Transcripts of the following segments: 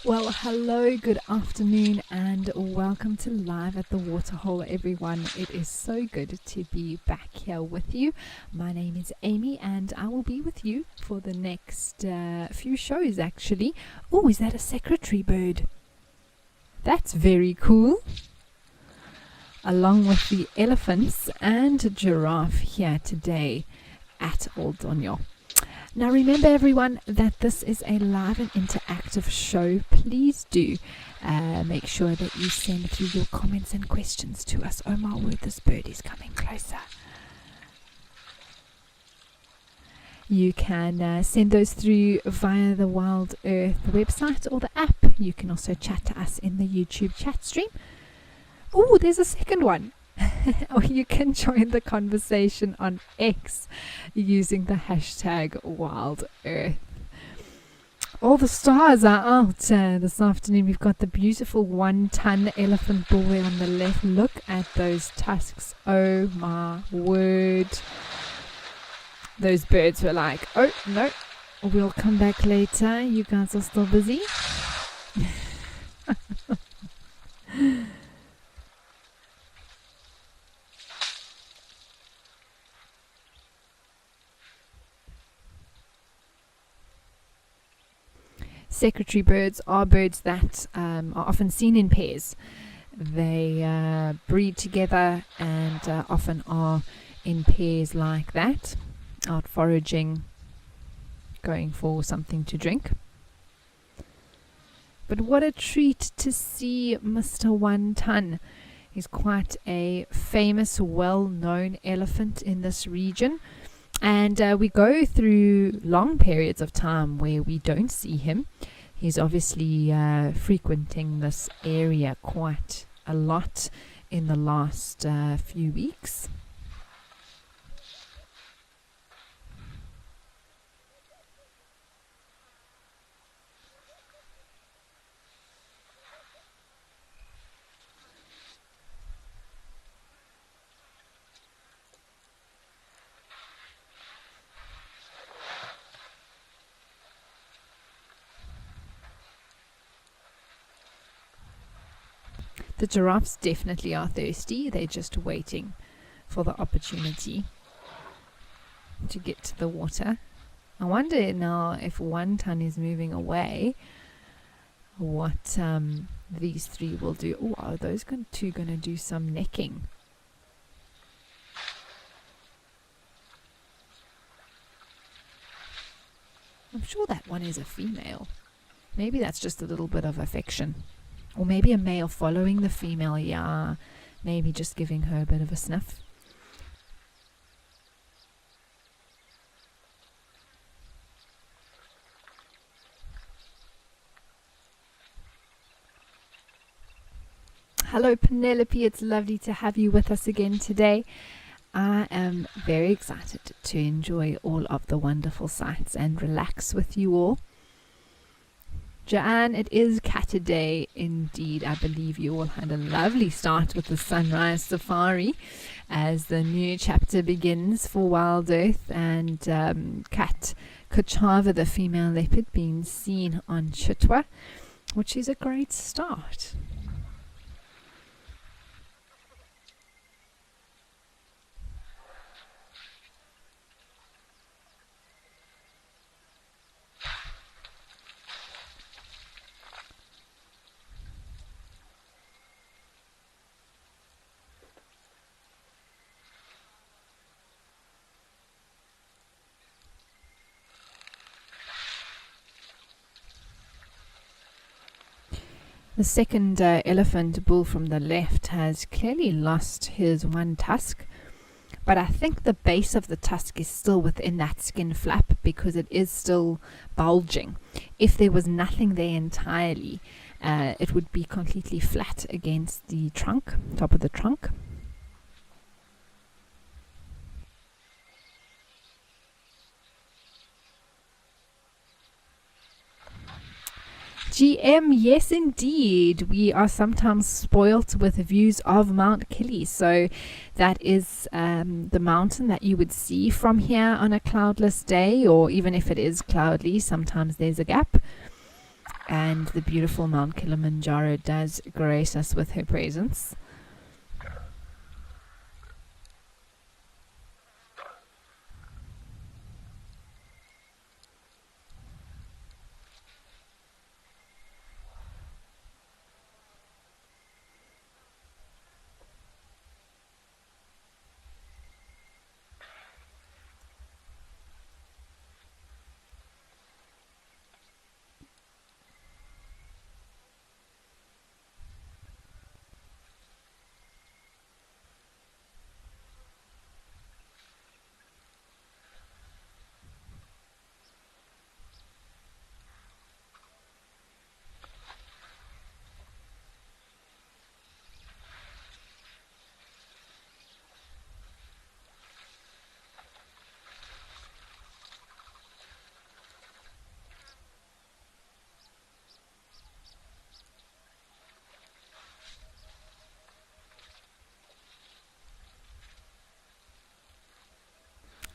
Well, hello, good afternoon, and welcome to Live at the Waterhole, everyone. It is so good to be back here with you. My name is Amy, and I will be with you for the next few shows, actually. Oh, is that a secretary bird? That's very cool. Along with the elephants and giraffe here today at Old Donyo. Now remember everyone that this is a live and interactive show. Please do make sure that you send through your comments and questions to us. Oh my word, this bird is coming closer. You can send those through via the Wild Earth website or the app. You can also chat to us in the YouTube chat stream. Oh, there's a second one. Or you can join the conversation on X using the hashtag WildEarth. All the stars are out this afternoon. We've got the beautiful 1-ton elephant bull there on the left. Look at those tusks. Oh my word. Those birds were like, oh no, we'll come back later. You guys are still busy. Secretary birds are birds that are often seen in pairs. They breed together and often are in pairs like that, out foraging, going for something to drink. But what a treat to see Mr. 1-ton. He's quite a famous, well-known elephant in this region. And we go through long periods of time where we don't see him. He's obviously frequenting this area quite a lot in the last few weeks. The giraffes definitely are thirsty. They're just waiting for the opportunity to get to the water. I wonder now if 1-ton is moving away, what these three will do. Oh, are those two going to do some necking? I'm sure that one is a female. Maybe that's just a little bit of affection. Or maybe a male following the female, yeah. Maybe just giving her a bit of a sniff. Hello Penelope, it's lovely to have you with us again today. I am very excited to enjoy all of the wonderful sights and relax with you all. Joanne, it is Catterday indeed. I believe you all had a lovely start with the sunrise safari as the new chapter begins for Wild Earth, and Cat Kachava, the female leopard, being seen on Chitwa, which is a great start. The second elephant bull from the left has clearly lost his one tusk, but I think the base of the tusk is still within that skin flap because it is still bulging. If there was nothing there entirely, it would be completely flat against the trunk, top of the trunk. GM, yes indeed. We are sometimes spoilt with views of Mount Kili. So that is the mountain that you would see from here on a cloudless day, or even if it is cloudy, sometimes there's a gap. And the beautiful Mount Kilimanjaro does grace us with her presence.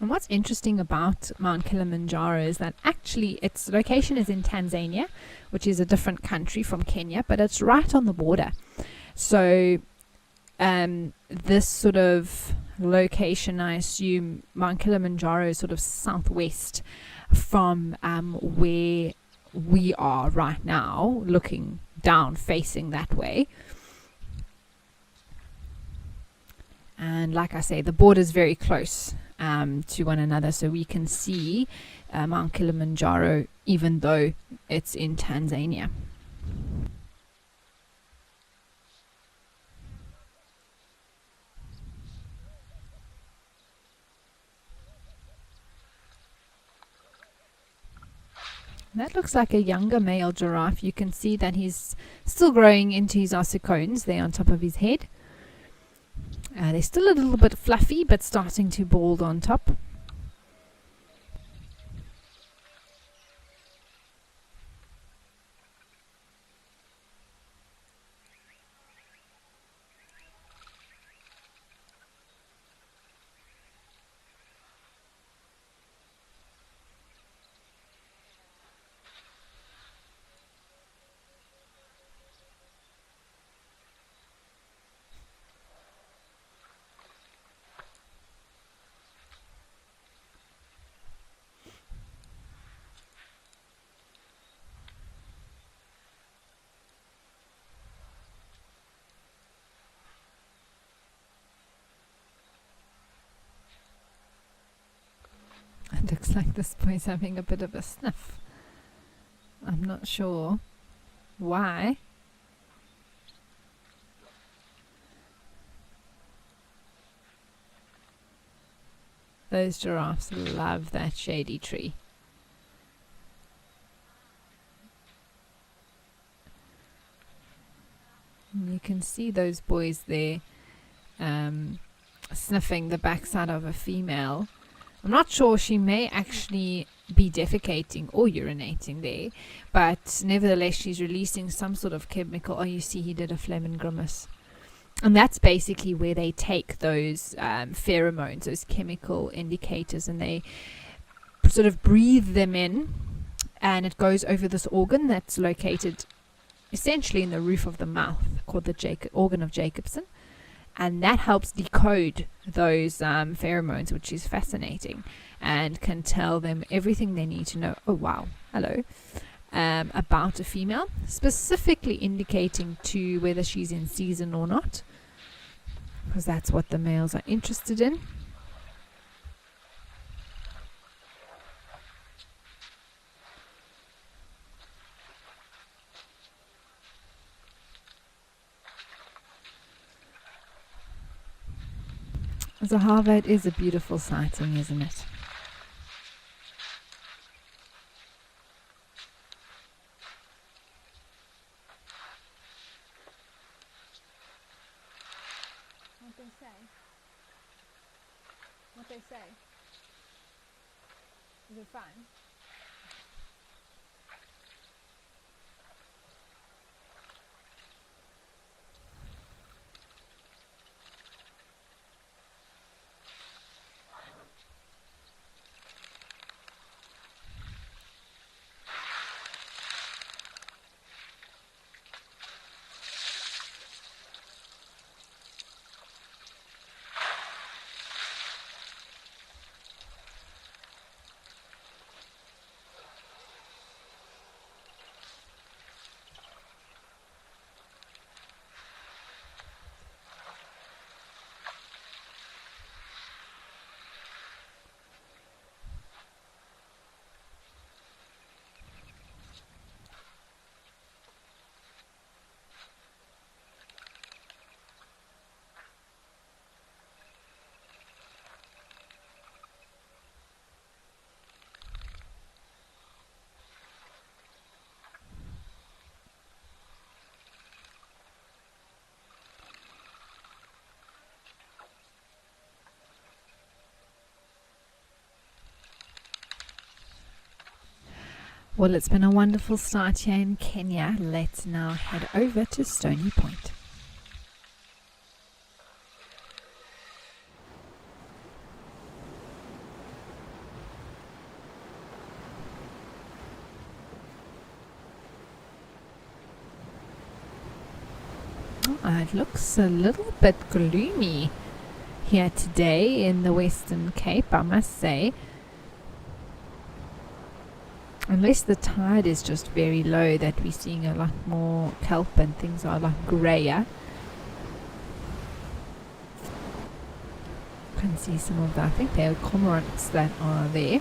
And what's interesting about Mount Kilimanjaro is that actually its location is in Tanzania, which is a different country from Kenya, but it's right on the border. So this sort of location, I assume Mount Kilimanjaro is sort of southwest from where we are right now, looking down, facing that way. And like I say, the border is very close to one another, so we can see Mount Kilimanjaro even though it's in Tanzania. That looks like a younger male giraffe. You can see that he's still growing into his ossicones there on top of his head. They're still a little bit fluffy, but starting to bald on top. It looks like this boy's having a bit of a sniff. I'm not sure why. Those giraffes love that shady tree. And you can see those boys there sniffing the backside of a female. I'm not sure, she may actually be defecating or urinating there, but nevertheless she's releasing some sort of chemical. Oh, you see he did a phlegm and grimace. And that's basically where they take those pheromones, those chemical indicators, and they sort of breathe them in, and it goes over this organ that's located essentially in the roof of the mouth, called the organ of Jacobson. And that helps decode those pheromones, which is fascinating, and can tell them everything they need to know. Oh, wow. Hello. About a female, specifically indicating to whether she's in season or not, because that's what the males are interested in. Zahava, it is a beautiful sighting, isn't it? What they say? What they say? Is it fun? Well, it's been a wonderful start here in Kenya. Let's now head over to Stony Point. It looks a little bit gloomy here today in the Western Cape, I must say. Unless the tide is just very low, that we're seeing a lot more kelp and things are a lot grayer. You can see some of the, I think they're cormorants that are there.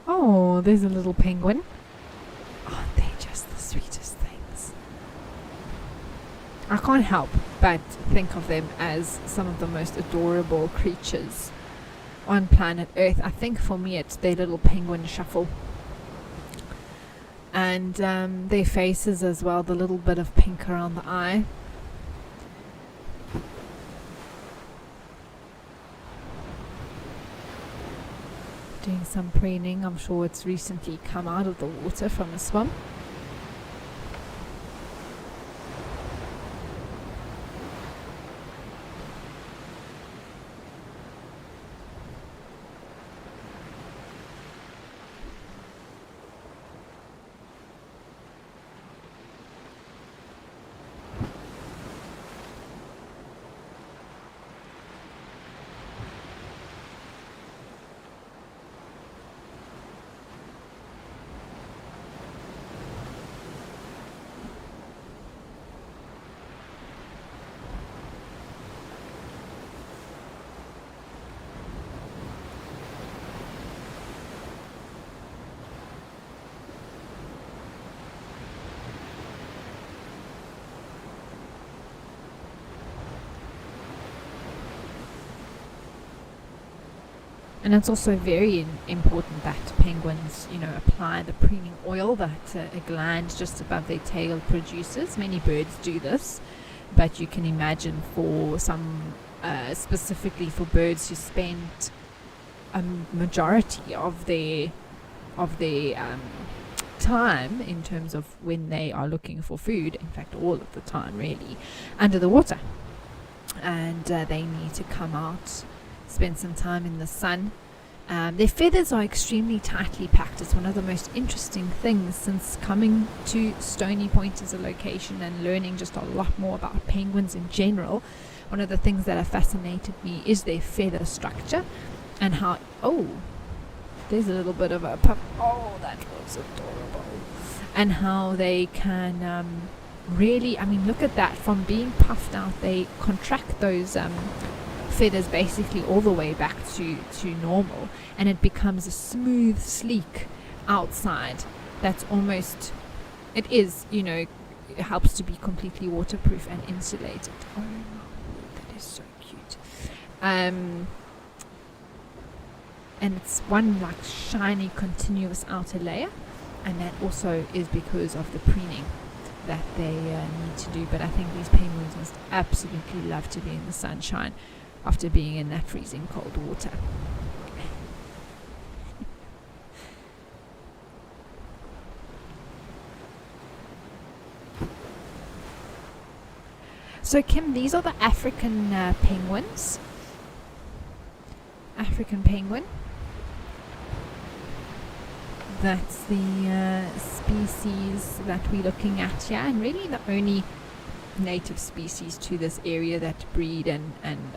Oh, there's a little penguin. Aren't they just the sweetest things? I can't help but think of them as some of the most adorable creatures on planet Earth. I think for me it's their little penguin shuffle. And their faces as well, the little bit of pink around the eye. Doing some preening. I'm sure it's recently come out of the water from a swim. And it's also very important that penguins, apply the preening oil that a gland just above their tail produces. Many birds do this, but you can imagine for some, specifically for birds who spend a majority of their time in terms of when they are looking for food, in fact all of the time really, under the water. And they need to come out, spend some time in the sun. Their feathers are extremely tightly packed. It's one of the most interesting things since coming to Stony Point as a location and learning just a lot more about penguins in general. One of the things that have fascinated me is their feather structure and how, there's a little bit of a puff. Oh, that was adorable. And how they can really, look at that, from being puffed out, they contract those feathers basically all the way back to normal, and it becomes a smooth, sleek outside that's almost, it helps to be completely waterproof and insulated. Oh my word, that is so cute. And it's one like shiny continuous outer layer, and that also is because of the preening that they need to do. But I think these penguins must absolutely love to be in the sunshine after being in that freezing cold water. So Kim, these are the African penguins. African penguin. That's the species that we're looking at here, and really the only native species to this area that breed and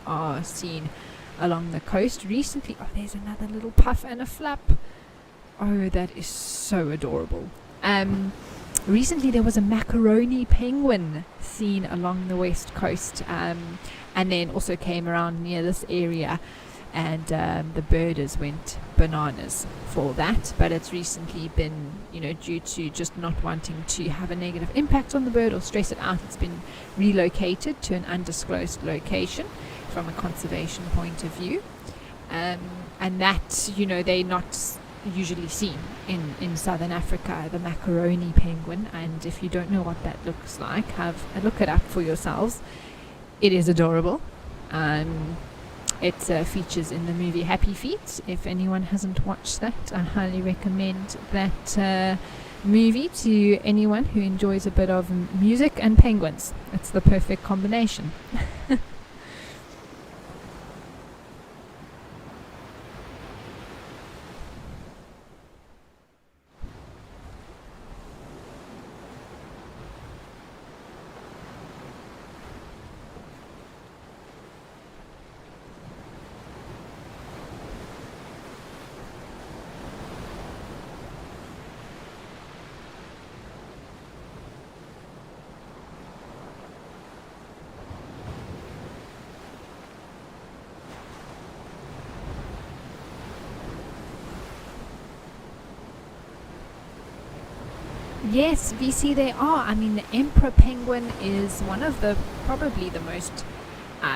are seen along the coast. Recently, there's another little puff and a flap. Oh, that is so adorable. Recently there was a macaroni penguin seen along the west coast, and then also came around near this area, and the birders went bananas for that. But it's recently been, due to just not wanting to have a negative impact on the bird or stress it out, it's been relocated to an undisclosed location from a conservation point of view. And that, they're not usually seen in southern Africa, the macaroni penguin. And if you don't know what that looks like, have a look it up for yourselves. It is adorable. It features in the movie Happy Feet. If anyone hasn't watched that, I highly recommend that movie to anyone who enjoys a bit of music and penguins. It's the perfect combination. Yes, VC, they are. I mean, the emperor penguin is one of the probably the most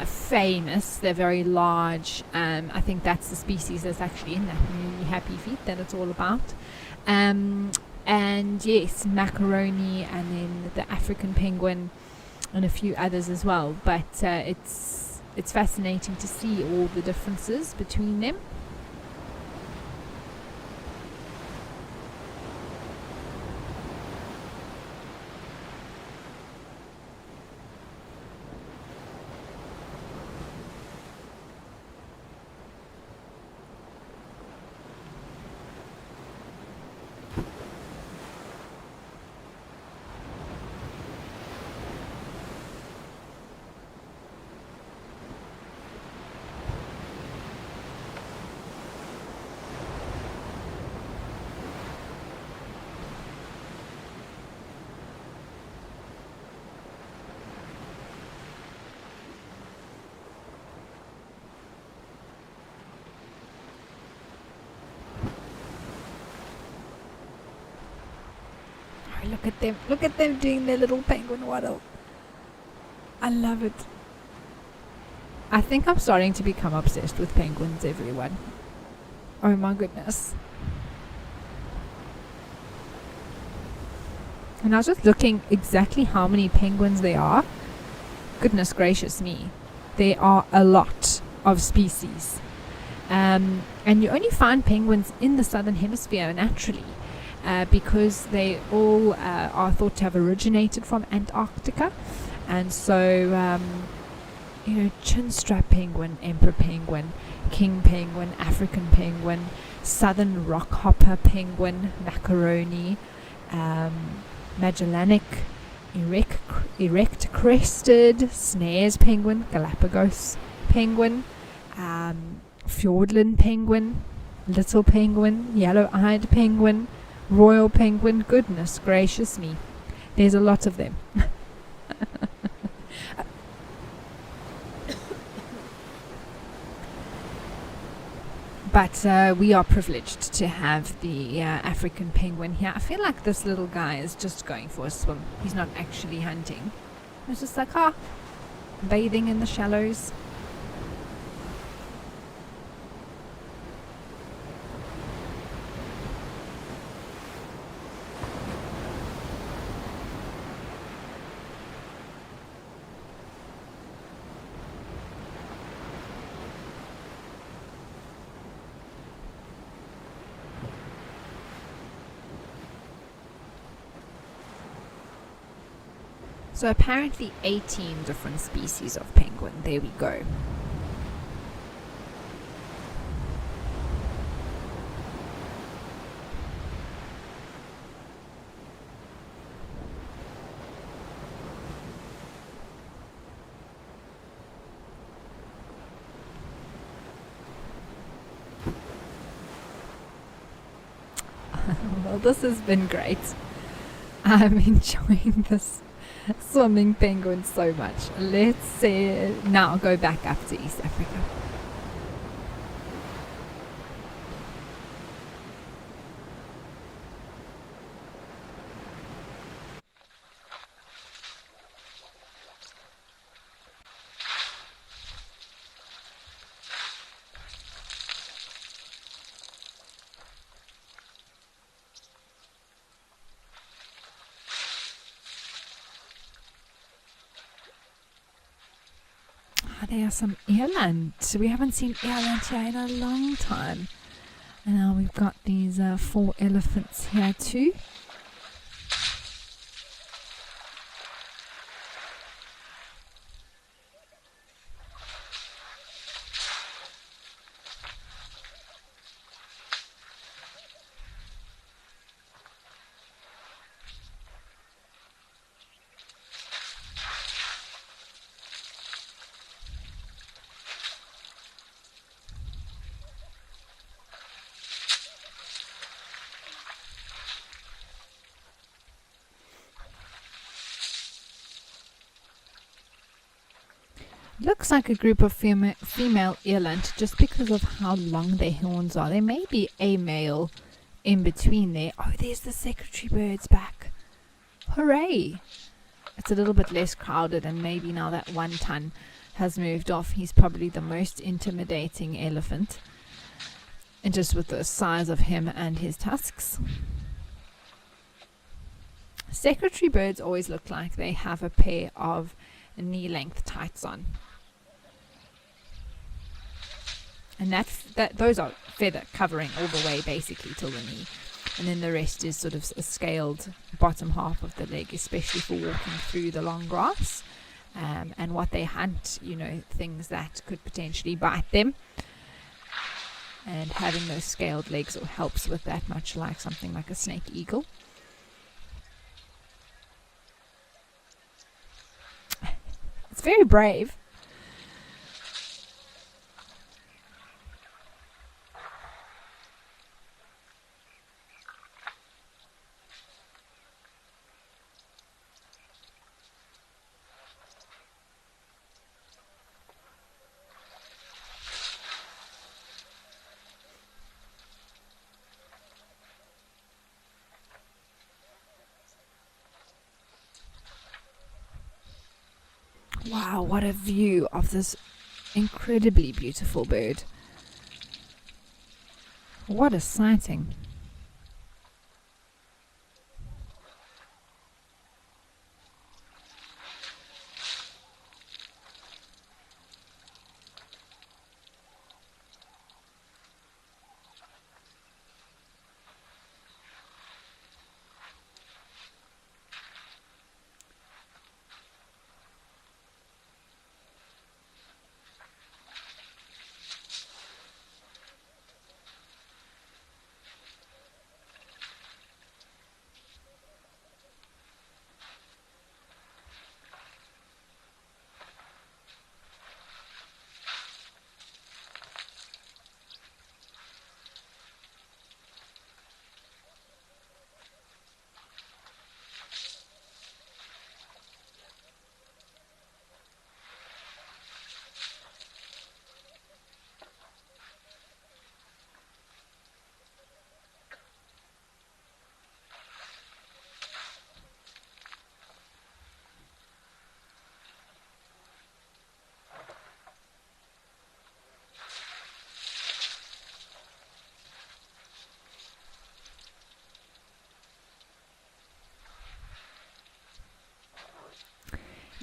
famous. They're very large. I think that's the species that's actually in that movie Happy Feet that it's all about. And yes, macaroni, and then the African penguin, and a few others as well. But it's fascinating to see all the differences between them. Look at them doing their little penguin waddle. I love it. I think I'm starting to become obsessed with penguins, everyone. Oh my goodness. And I was just looking exactly how many penguins there are. Goodness gracious me. There are a lot of species. And you only find penguins in the southern hemisphere naturally. Because they all are thought to have originated from Antarctica. And so, chinstrap penguin, emperor penguin, king penguin, African penguin, southern rockhopper penguin, macaroni, Magellanic, erect crested, snares penguin, Galapagos penguin, Fiordland penguin, little penguin, yellow-eyed penguin, royal penguin. Goodness gracious me, there's a lot of them. But we are privileged to have the African penguin here. I feel like this little guy is just going for a swim. He's not actually hunting. He's just like, bathing in the shallows. So apparently 18 different species of penguin. There we go. Well, this has been great. I'm enjoying this swimming penguin so much. Let's now go back up to East Africa. there are some eland. We haven't seen eland here in a long time. And now we've got these 4 elephants here too. Looks like a group of female eland just because of how long their horns are. There may be a male in between there. Oh, there's the secretary birds back. Hooray! It's a little bit less crowded, and maybe now that 1 ton has moved off, he's probably the most intimidating elephant. And just with the size of him and his tusks. Secretary birds always look like they have a pair of knee-length tights on. And those are feather covering all the way basically till the knee. And then the rest is sort of a scaled bottom half of the leg, especially for walking through the long grass. And what they hunt, things that could potentially bite them. And having those scaled legs helps with that, much like something like a snake eagle. It's very brave. Wow, what a view of this incredibly beautiful bird. What a sighting.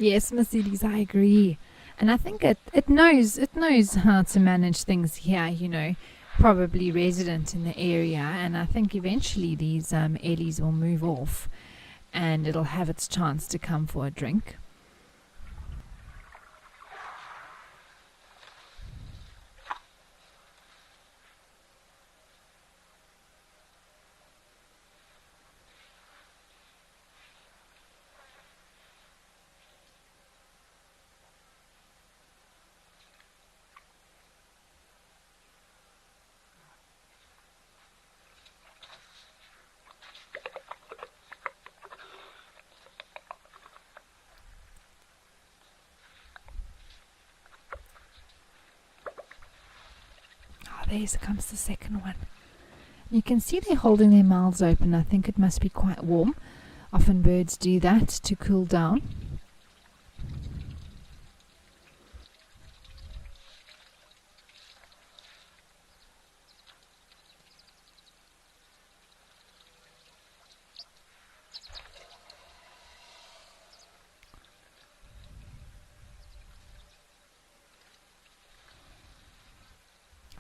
Yes, Mercedes, I agree. And I think it knows how to manage things here, probably resident in the area. And I think eventually these ellies will move off and it'll have its chance to come for a drink. There comes the second one. You can see they're holding their mouths open. I think it must be quite warm. Often birds do that to cool down.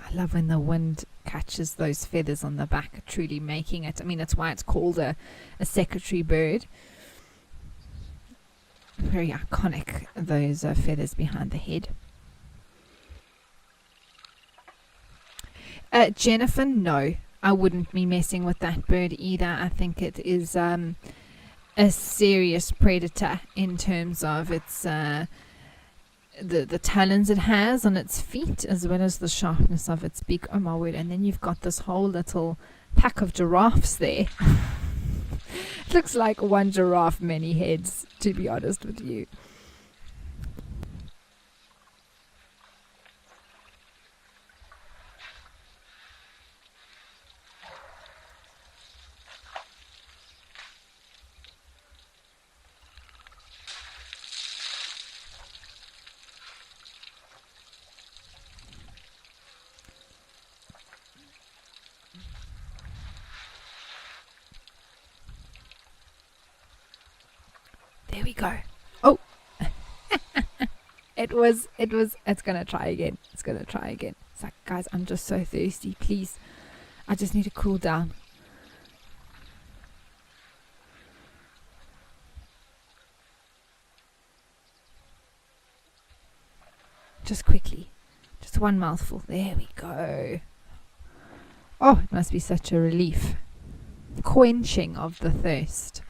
I love when the wind catches those feathers on the back, truly making it. I mean, that's why it's called a secretary bird. Very iconic, those feathers behind the head. Jennifer, no, I wouldn't be messing with that bird either. I think it is a serious predator in terms of its the talons it has on its feet, as well as the sharpness of its beak. Oh my word. And then you've got this whole little pack of giraffes there. It looks like one giraffe, many heads, to be honest with you. There we go. Oh, it's gonna try again. It's like, guys, I'm just so thirsty. Please, I just need to cool down. Just quickly. Just one mouthful. There we go. Oh, it must be such a relief. Quenching of the thirst.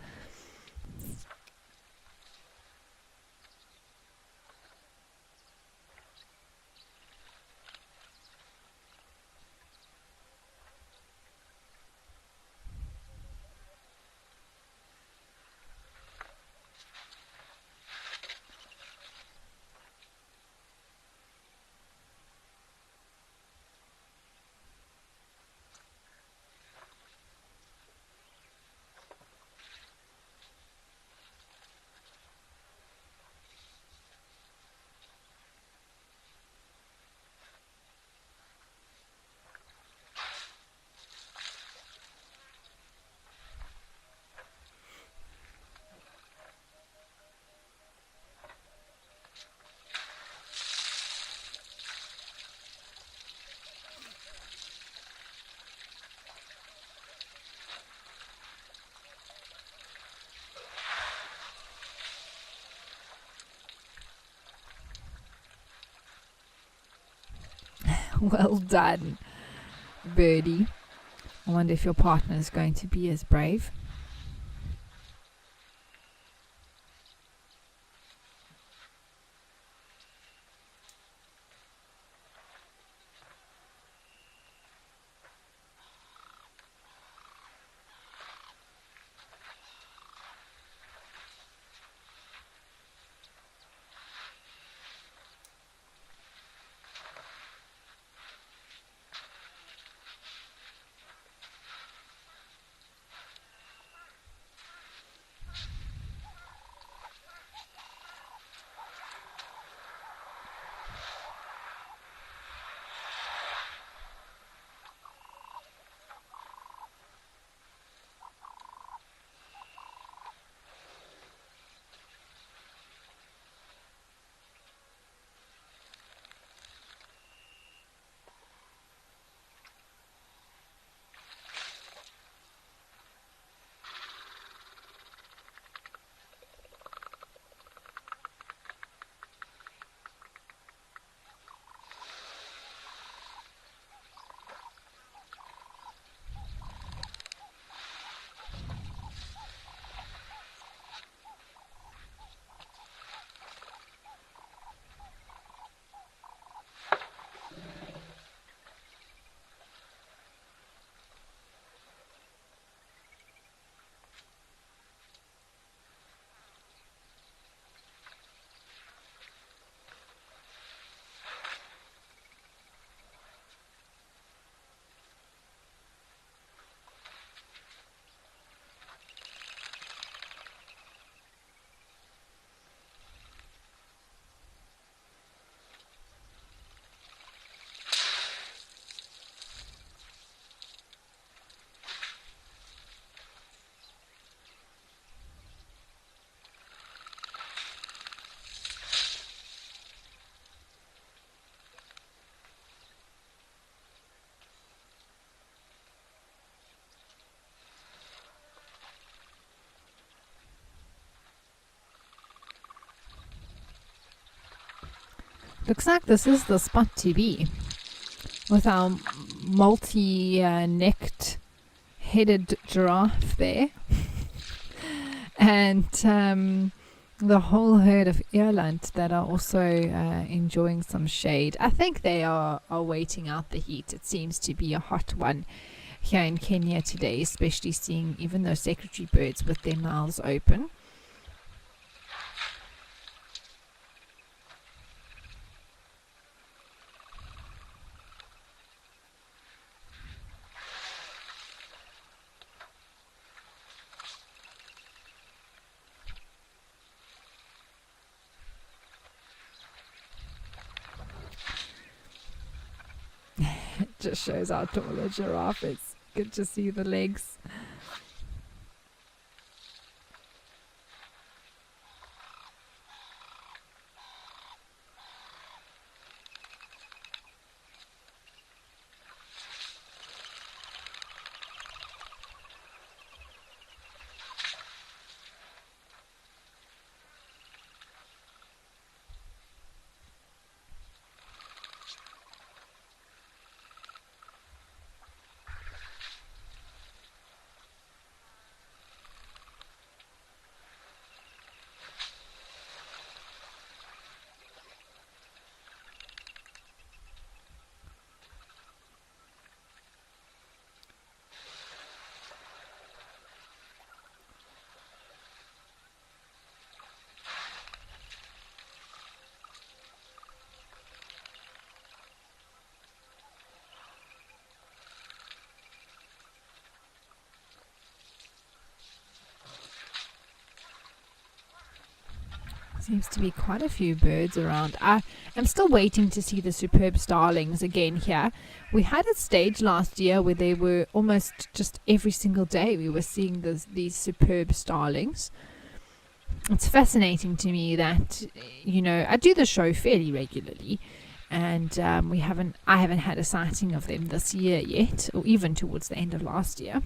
Well done, birdie. I wonder if your partner is going to be as brave. Looks like this is the spot to be, with our multi-necked headed giraffe there. And the whole herd of eland that are also enjoying some shade. I think they are waiting out the heat. It seems to be a hot one here in Kenya today, especially seeing even those secretary birds with their mouths open. It just shows how tall a giraffe is. Good to see the legs. Seems to be quite a few birds around. I am still waiting to see the superb starlings again here. We had a stage last year where they were almost just every single day we were seeing these superb starlings. It's fascinating to me that, you know, I do the show fairly regularly, and I haven't had a sighting of them this year yet, or even towards the end of last year.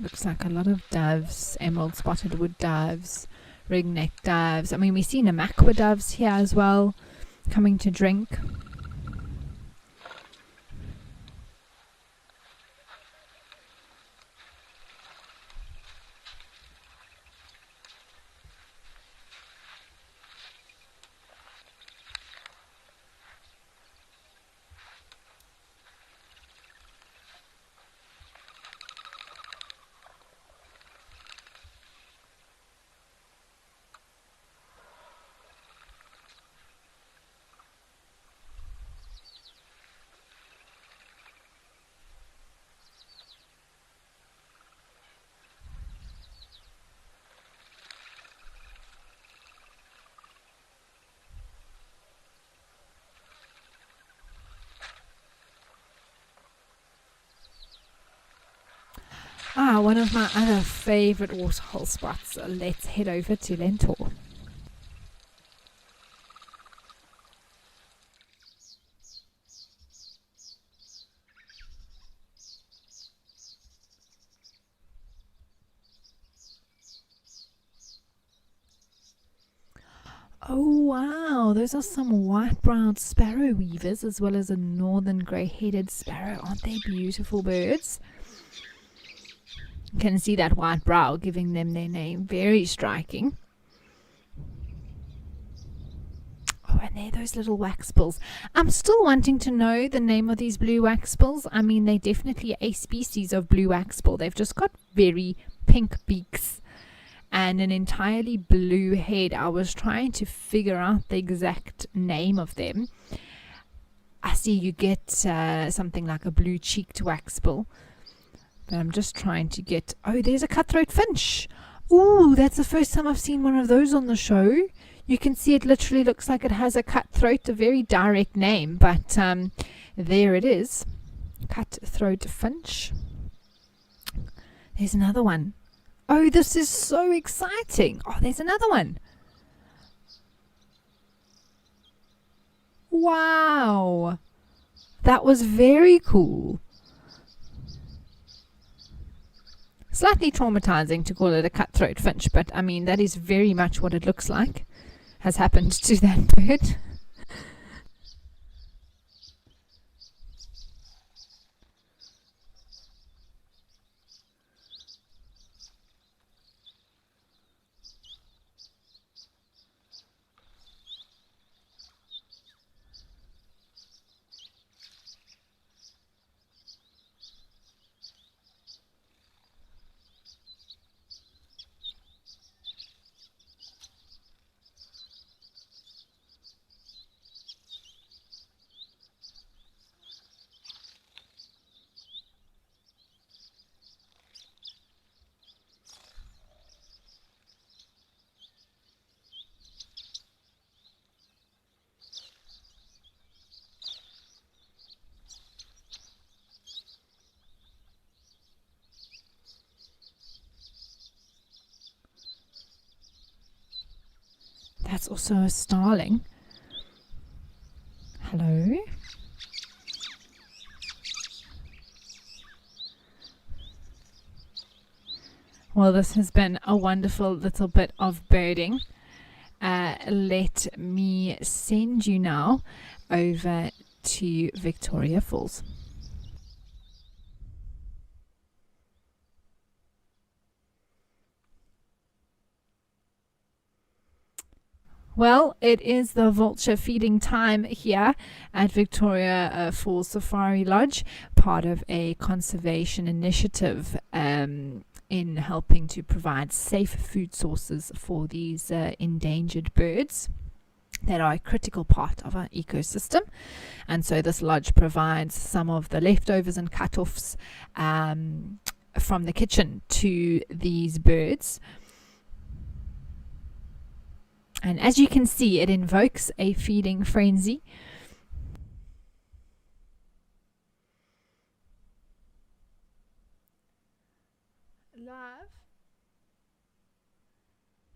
Looks like a lot of doves, emerald spotted wood doves, ringneck doves. I mean, we've seen Namakwa doves here as well, coming to drink. One of my other favorite waterhole spots. Let's head over to Lentor. Oh wow, those are some white-browed sparrow weavers as well as a northern grey-headed sparrow. Aren't they beautiful birds? You can see that white brow giving them their name. Very striking. Oh, and there are those little waxbills. I'm still wanting to know the name of these blue waxbills. I mean, they're definitely a species of blue waxbill. They've just got very pink beaks and an entirely blue head. I was trying to figure out the exact name of them. I see you get something like a blue-cheeked waxbill. But I'm just trying to get... Oh, there's a cutthroat finch. Ooh, that's the first time I've seen one of those on the show. You can see it literally looks like it has a cutthroat, a very direct name. But there it is. Cutthroat finch. There's another one. Oh, this is so exciting. Oh, there's another one. Wow. That was very cool. Slightly traumatizing to call it a cutthroat finch, but I mean, that is very much what it looks like has happened to that bird. That's also a starling. Hello? Well, this has been a wonderful little bit of birding. Let me send you now over to Victoria Falls. Well, it is the vulture feeding time here at Victoria Falls Safari Lodge, part of a conservation initiative in helping to provide safe food sources for these endangered birds that are a critical part of our ecosystem. And so this lodge provides some of the leftovers and cut-offs from the kitchen to these birds. And as you can see, it invokes a feeding frenzy. Love?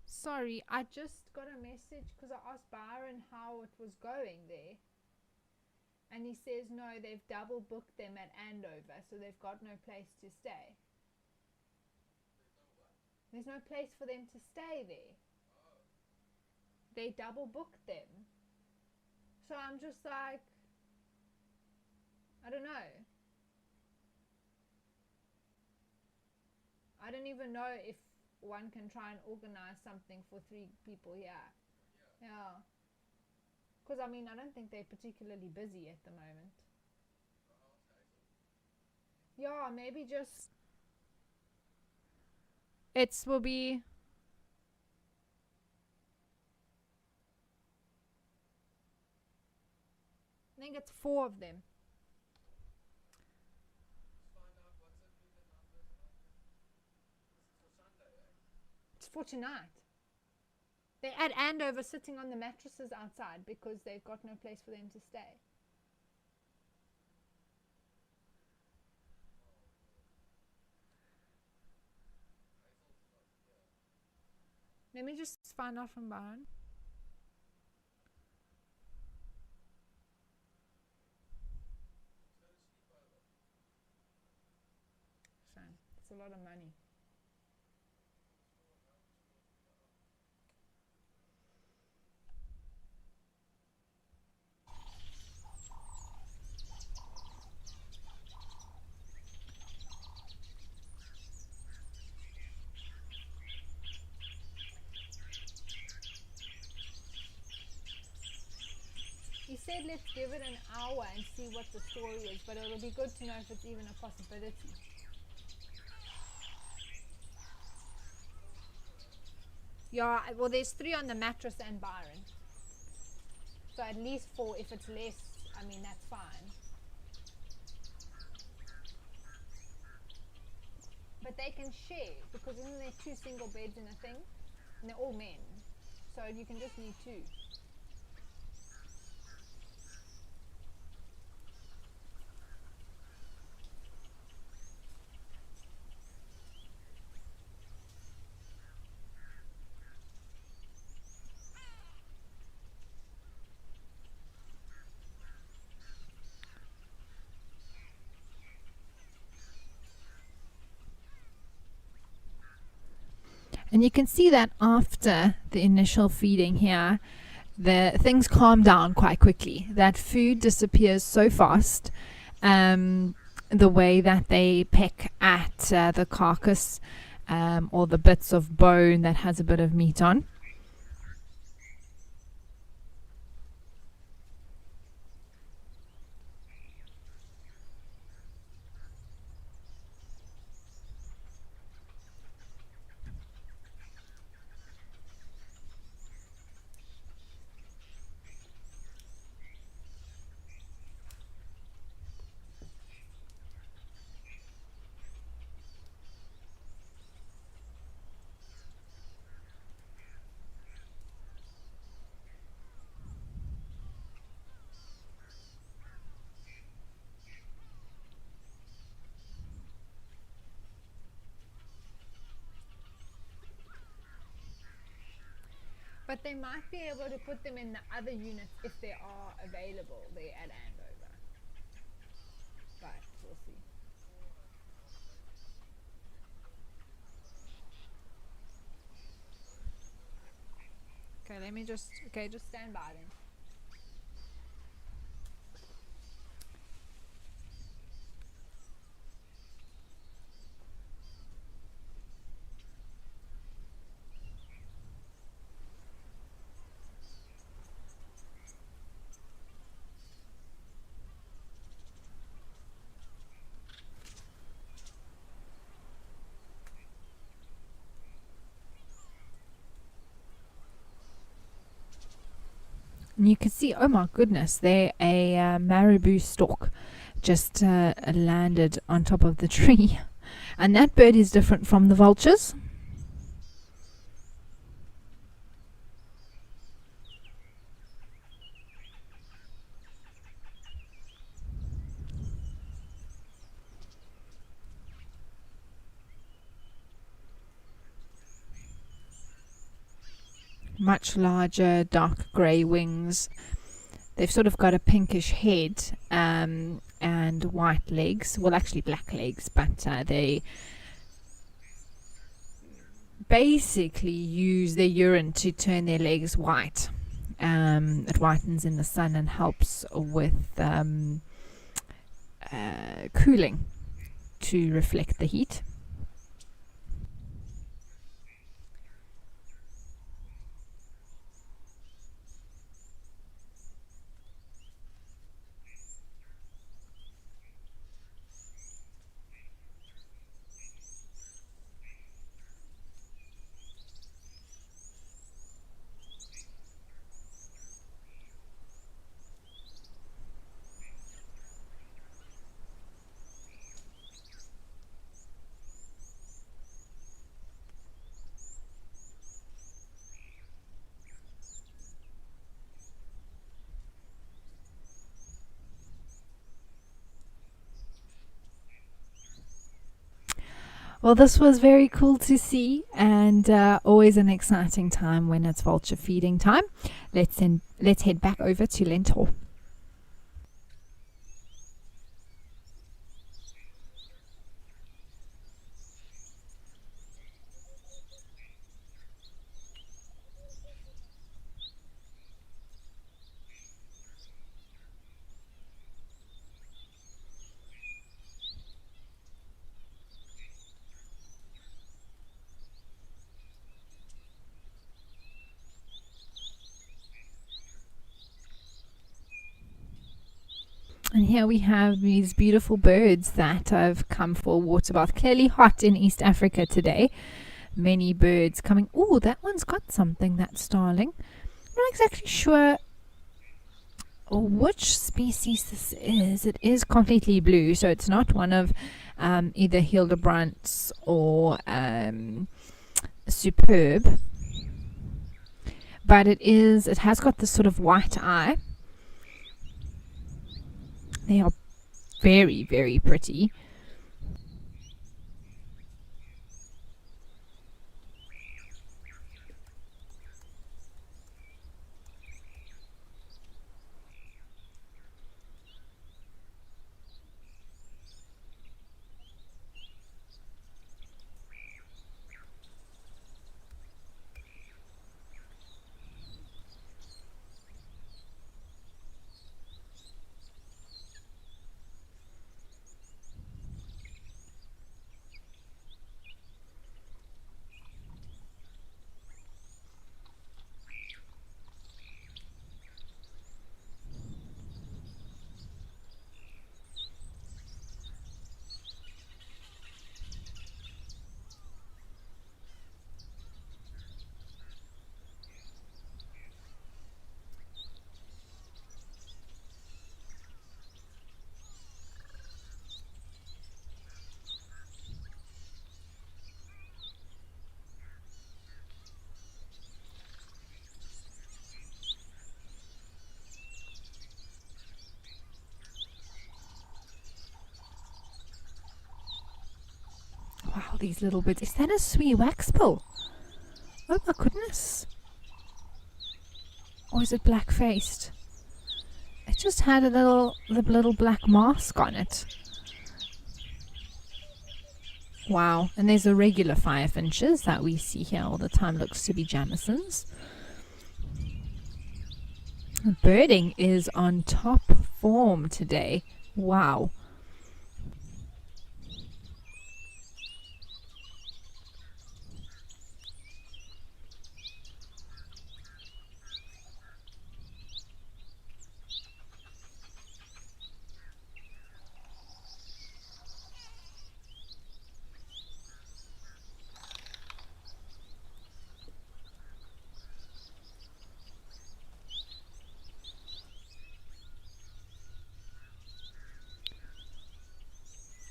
Sorry, I just got a message because I asked Byron how it was going there. And he says no, they've double booked them at Andover, so they've got no place to stay. There's no place for them to stay there. They double booked them. So I'm just like, I don't know. I don't even know if one can try and organize something for 3 people here. Yeah. Because I mean, I don't think they're particularly busy at the moment. Yeah, maybe just it will be. I think it's 4 of them. It's for tonight. They're at Andover sitting on the mattresses outside because they've got no place for them to stay. Let me just find out from Byron. Shame. It's a lot of money. He said let's give it an hour and see what the story is, but it'll be good to know if it's even a possibility. Yeah, well, there's 3 on the mattress and Byron. So at least 4. If it's less, I mean, that's fine. But they can share, because isn't there 2 single beds in a thing? And they're all men. So you can just need 2. And you can see that after the initial feeding here, the things calm down quite quickly. That food disappears so fast. The way that they peck at the carcass or the bits of bone that has a bit of meat on. But they might be able to put them in the other units if they are available there at Andover. But we'll see. Okay, let me just stand by then. And you can see, oh my goodness, there a marabou stork just landed on top of the tree. And that bird is different from the vultures. Much larger, dark grey wings. They've sort of got a pinkish head and white legs. Well, actually black legs, but they basically use their urine to turn their legs white. It whitens in the sun and helps with cooling to reflect the heat. Well, this was very cool to see, and always an exciting time when it's vulture feeding time. Let's head back over to Lentor. And here we have these beautiful birds that have come for a water bath. Clearly hot in East Africa today. Many birds coming. Oh, that one's got something, that starling. I'm not exactly sure which species this is. It is completely blue, so it's not one of either Hildebrandts or Superb. But it has got this sort of white eye. They are very, very pretty. these little birds. Is that a sweet waxbill? Oh my goodness. Or is it black-faced? It just had a little black mask on it. Wow. And there's a regular firefinches that we see here all the time. Looks to be Jamisons. Birding is on top form today. Wow.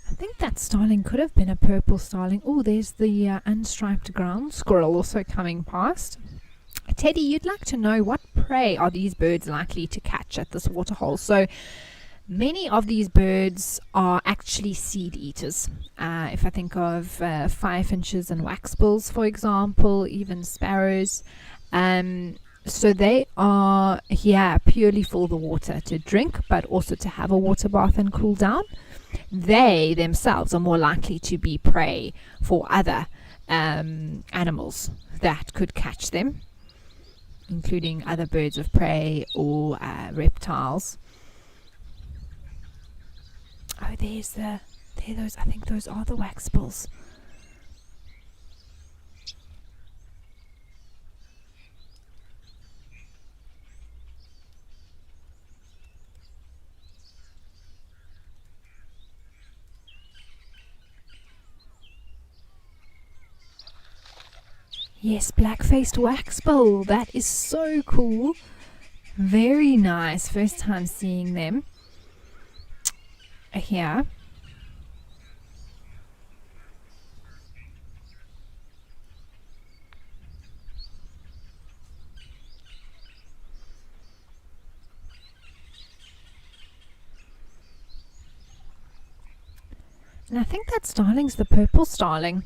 I think that starling could have been a purple starling. Oh, there's the unstriped ground squirrel also coming past. Teddy, you'd like to know what prey are these birds likely to catch at this waterhole? So many of these birds are actually seed eaters. If I think of firefinches and waxbills, for example, even sparrows. So they are here purely for the water to drink, but also to have a water bath and cool down. They themselves are more likely to be prey for other animals that could catch them, including other birds of prey or reptiles. Oh, there those. I think those are the waxbills. Yes, black-faced waxbill. That is so cool. Very nice. First time seeing them here. And I think that starling's the purple starling.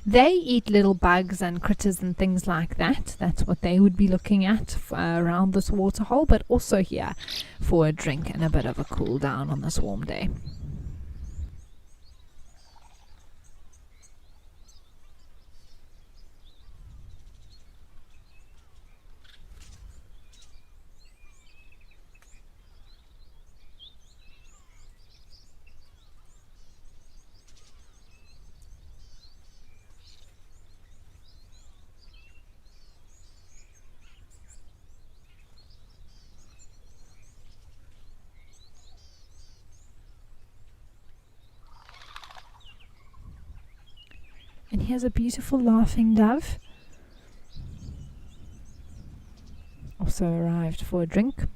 They eat little bugs and critters and things like that. That's what they would be looking at around this waterhole, but also here for a drink and a bit of a cool down on this warm day. And here's a beautiful laughing dove. Also arrived for a drink.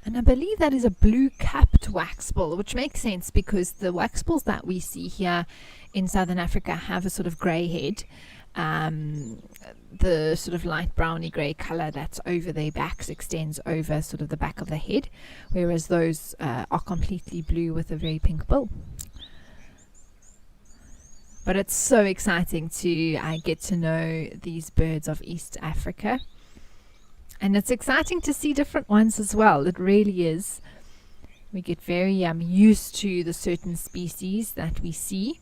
And I believe that is a blue-capped waxbill, which makes sense because the waxbills that we see here in Southern Africa have a sort of grey head. The sort of light browny grey colour that's over their backs extends over sort of the back of the head, whereas those are completely blue with a very pink bill. But it's so exciting to get to know these birds of East Africa. And it's exciting to see different ones as well. It really is. We get very used to the certain species that we see.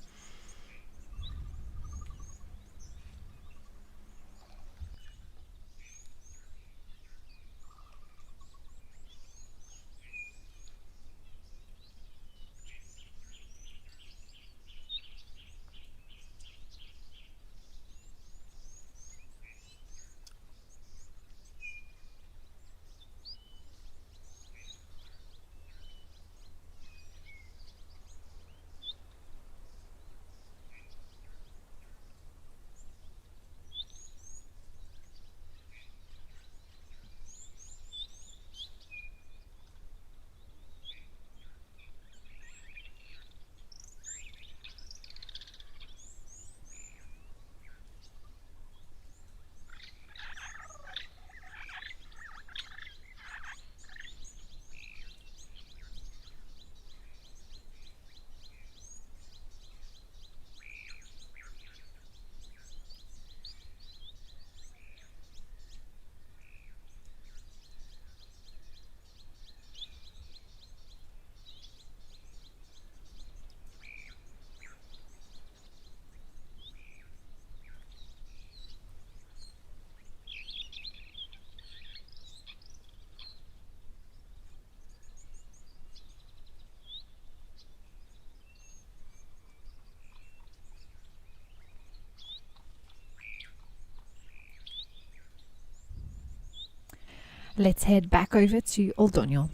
Let's head back over to Old Daniel.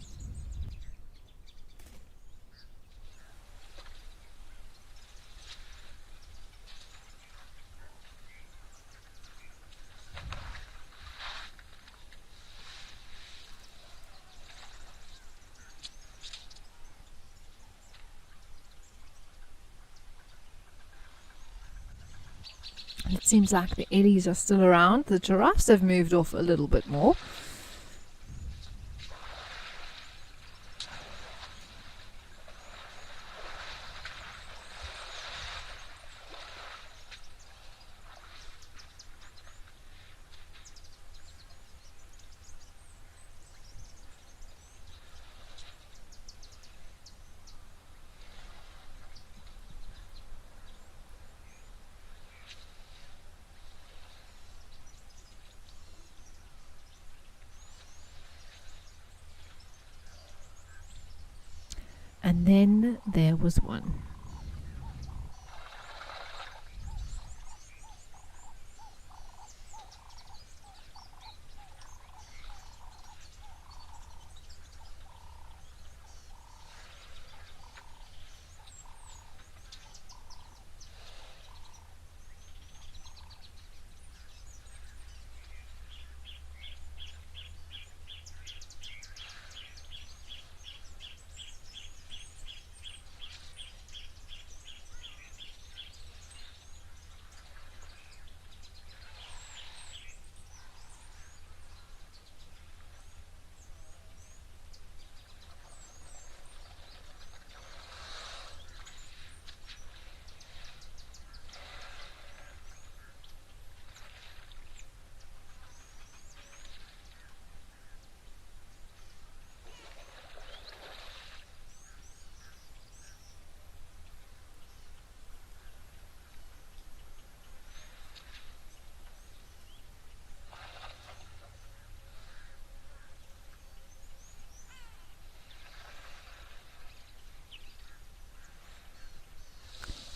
It seems like the ellies are still around. The giraffes have moved off a little bit more. And then there was one.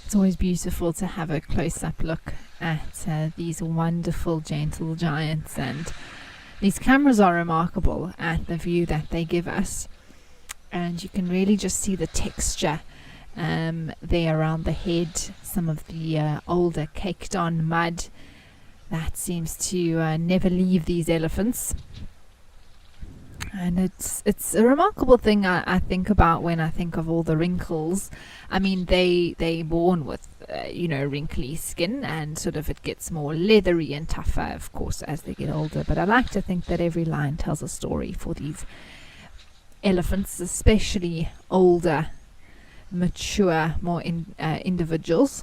It's always beautiful to have a close-up look at these wonderful gentle giants, and these cameras are remarkable at the view that they give us, and you can really just see the texture there around the head, some of the older caked on mud that seems to never leave these elephants. And it's a remarkable thing I think about when I think of all the wrinkles. I mean, they born with wrinkly skin, and sort of it gets more leathery and tougher, of course, as they get older. But I like to think that every line tells a story for these elephants, especially older, mature, more individuals.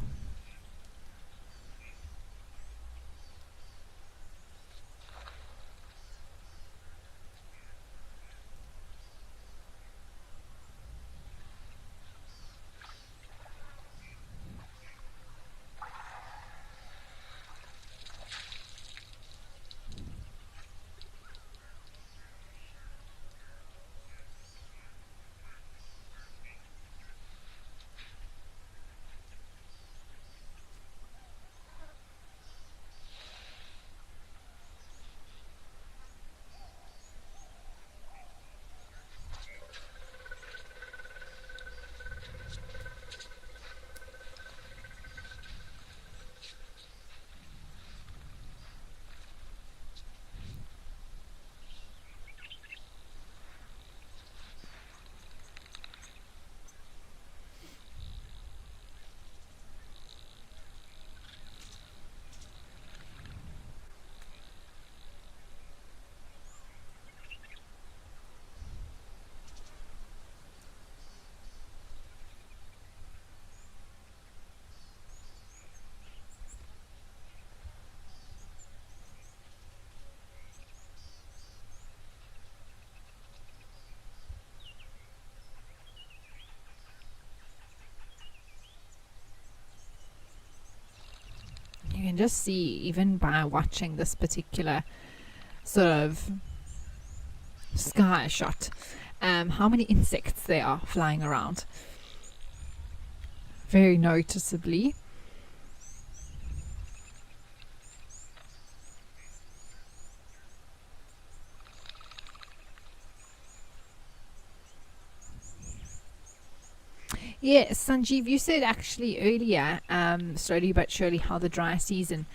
You can just see, even by watching this particular sort of sky shot, how many insects there are flying around. Very noticeably. Yes, Sanjeev, you said actually earlier, slowly but surely, how the dry season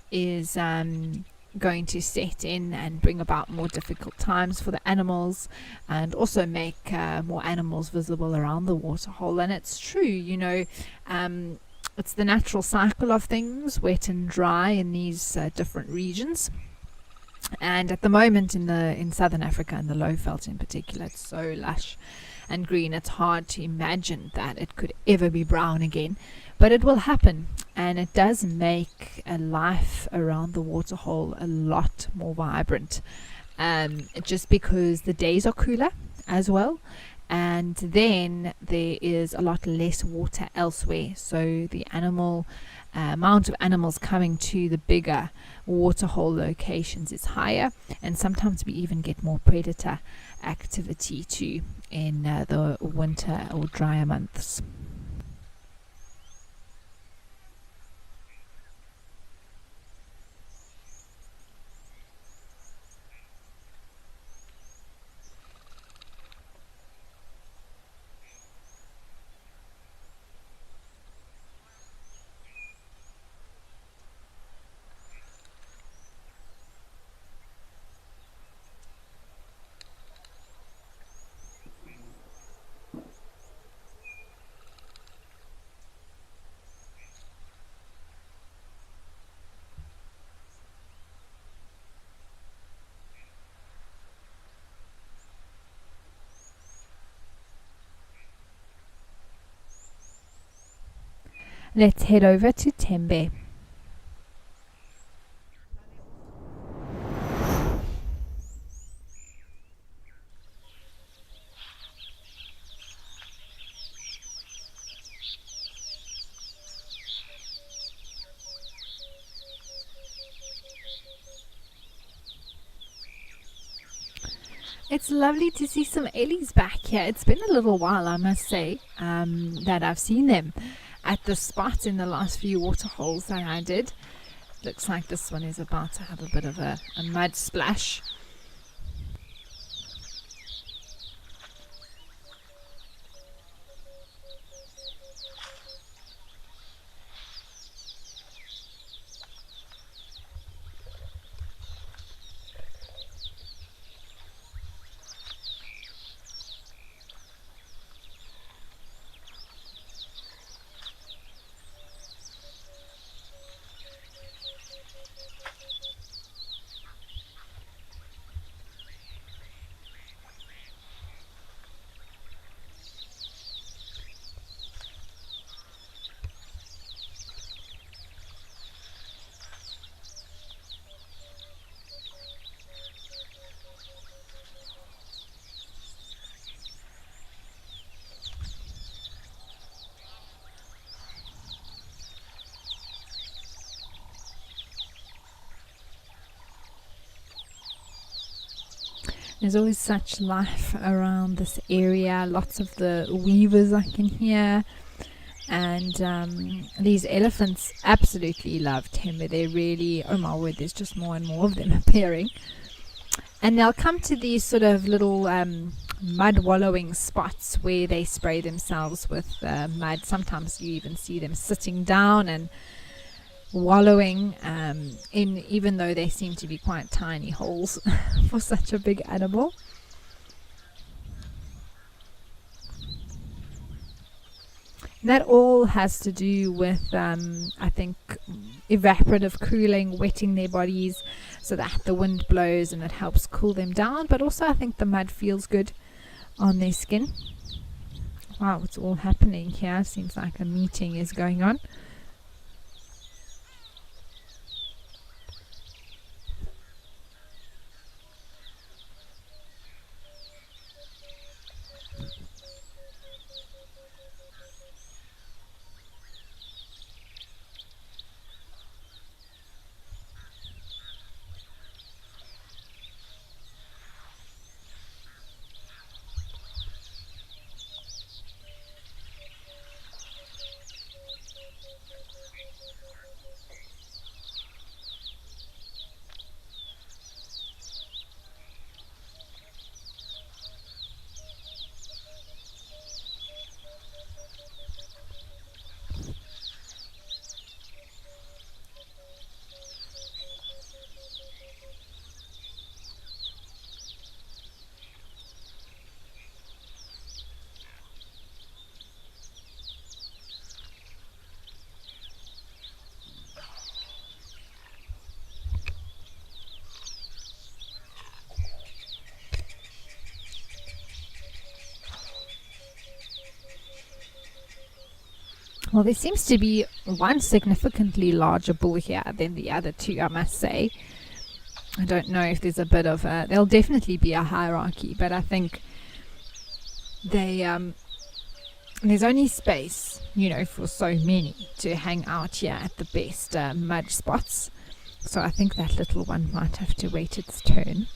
is going to set in and bring about more difficult times for the animals, and also make more animals visible around the waterhole. And it's true, it's the natural cycle of things, wet and dry, in these different regions. And at the moment in southern Africa, and the low veld in particular, it's so lush and green, it's hard to imagine that it could ever be brown again, but it will happen. And it does make a life around the waterhole a lot more vibrant, just because the days are cooler as well, and then there is a lot less water elsewhere, so the amount of animals coming to the bigger waterhole locations is higher, and sometimes we even get more predator activity too in the winter or drier months. Let's head over to Tembe. It's lovely to see some Ellies back here. It's been a little while, I must say, that I've seen them at the spot in the last few waterholes that I did. Looks like this one is about to have a bit of a mud splash. There's always such life around this area. Lots of the weavers I can hear. And these elephants absolutely love timber. They really, oh my word, there's just more and more of them appearing. And they'll come to these sort of little mud wallowing spots where they spray themselves with mud. Sometimes you even see them sitting down and wallowing in, even though they seem to be quite tiny holes for such a big animal. That all has to do with, I think, evaporative cooling, wetting their bodies so that the wind blows and it helps cool them down. But also I think the mud feels good on their skin. Wow, it's all happening here. Seems like a meeting is going on. Well, there seems to be one significantly larger bull here than the other two, I must say. I don't know if there's a bit of a... There'll definitely be a hierarchy, but I think there's only space, for so many to hang out here at the best mud spots. So I think that little one might have to wait its turn.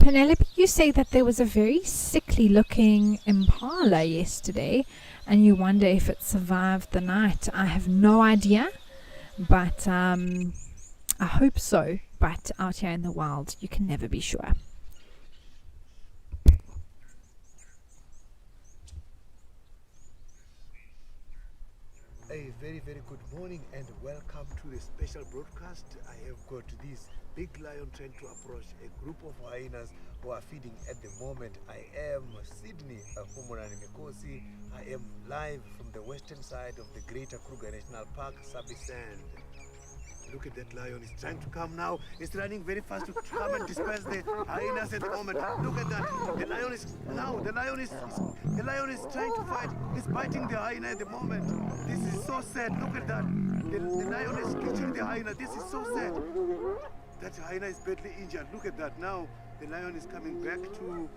Penelope, you say that there was a very sickly looking impala yesterday and you wonder if it survived the night. I have no idea, but I hope so. But out here in the wild, you can never be sure. A very, very good morning and welcome to the special broadcast. I have got this big lion trying to approach a group of hyenas who are feeding at the moment. I am Sydney Fumunani Mikosi. I am live from the western side of the Greater Kruger National Park, Sabi Sand. Look at that lion, it's trying to come now. It's running very fast to come and disperse the hyenas at the moment. Look at that. The lion is trying to fight. He's biting the hyena at the moment. This is so sad. Look at that. The lion is catching the hyena. This is so sad. That hyena is badly injured. Look at that. Now the lion is coming back to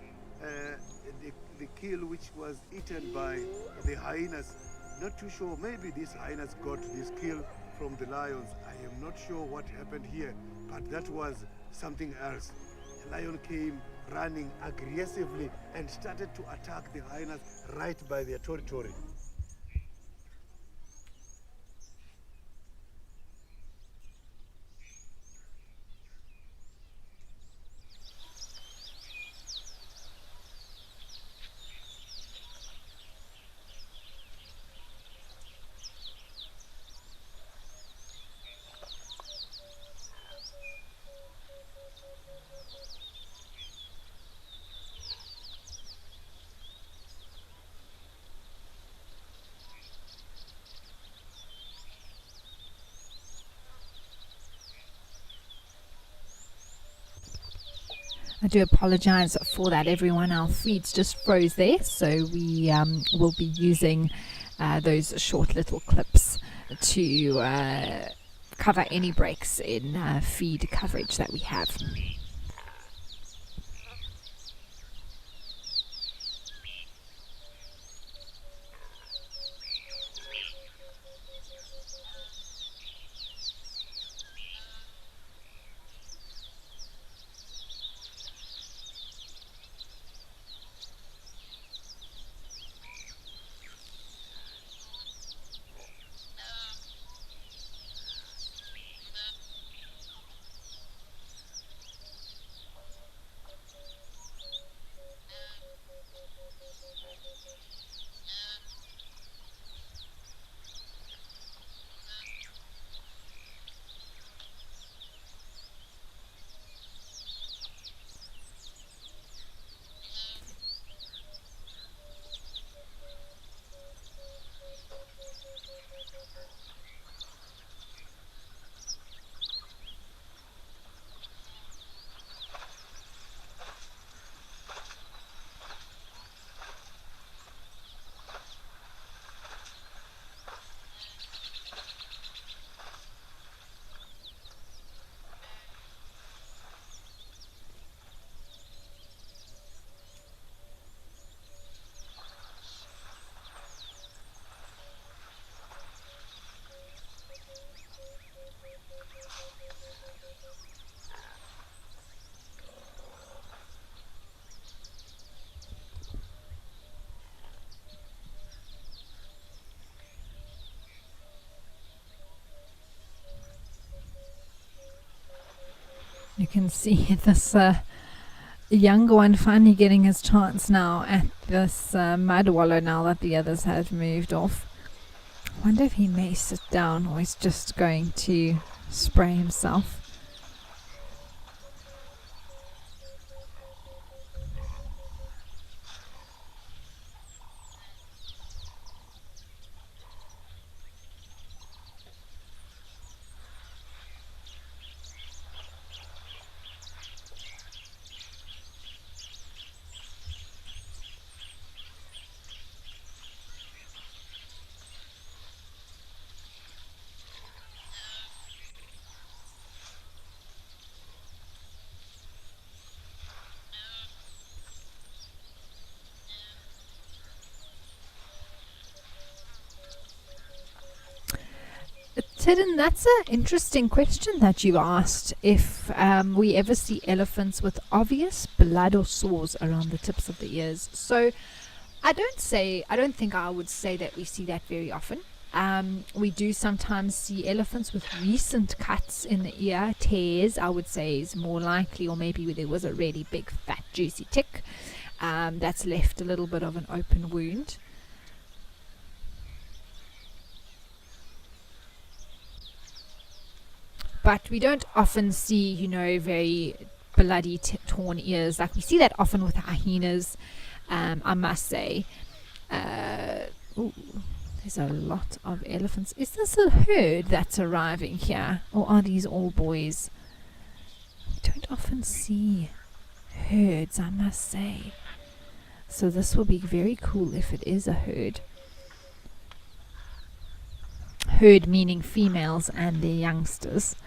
the kill which was eaten by the hyenas. Not too sure. Maybe these hyenas got this kill from the lions. I am not sure what happened here, but that was something else. The lion came running aggressively and started to attack the hyenas right by their territory. I do apologize for that, everyone. Our feeds just froze there, so we will be using those short little clips to cover any breaks in feed coverage that we have. You can see this younger one finally getting his chance now at this mud wallow now that the others have moved off. I wonder if he may sit down or he's just going to spray himself. Tidden, that's an interesting question that you asked. If we ever see elephants with obvious blood or sores around the tips of the ears. So I don't think I would say that we see that very often. We do sometimes see elephants with recent cuts in the ear. Tears, I would say, is more likely, or maybe there was a really big, fat, juicy tick that's left a little bit of an open wound. But we don't often see, very bloody torn ears. Like we see that often with hyenas, I must say. There's a lot of elephants. Is this a herd that's arriving here? Or are these all boys? We don't often see herds, I must say. So this will be very cool if it is a herd. Herd meaning females and their youngsters.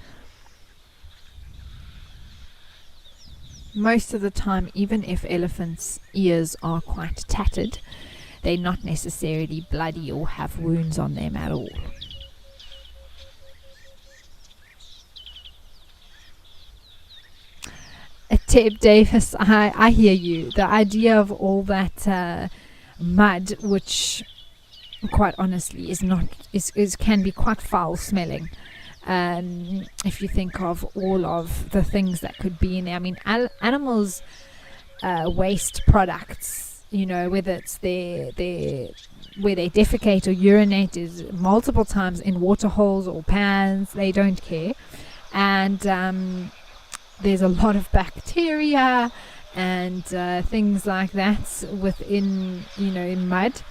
Most of the time, even if elephants' ears are quite tattered, they're not necessarily bloody or have wounds on them at all. Teb Davis, I hear you. The idea of all that mud, which quite honestly can be quite foul smelling. If you think of all of the things that could be in there. I mean, animals' waste products, whether it's where they defecate or urinate is multiple times in waterholes or pans, they don't care. And there's a lot of bacteria and things like that within, in mud.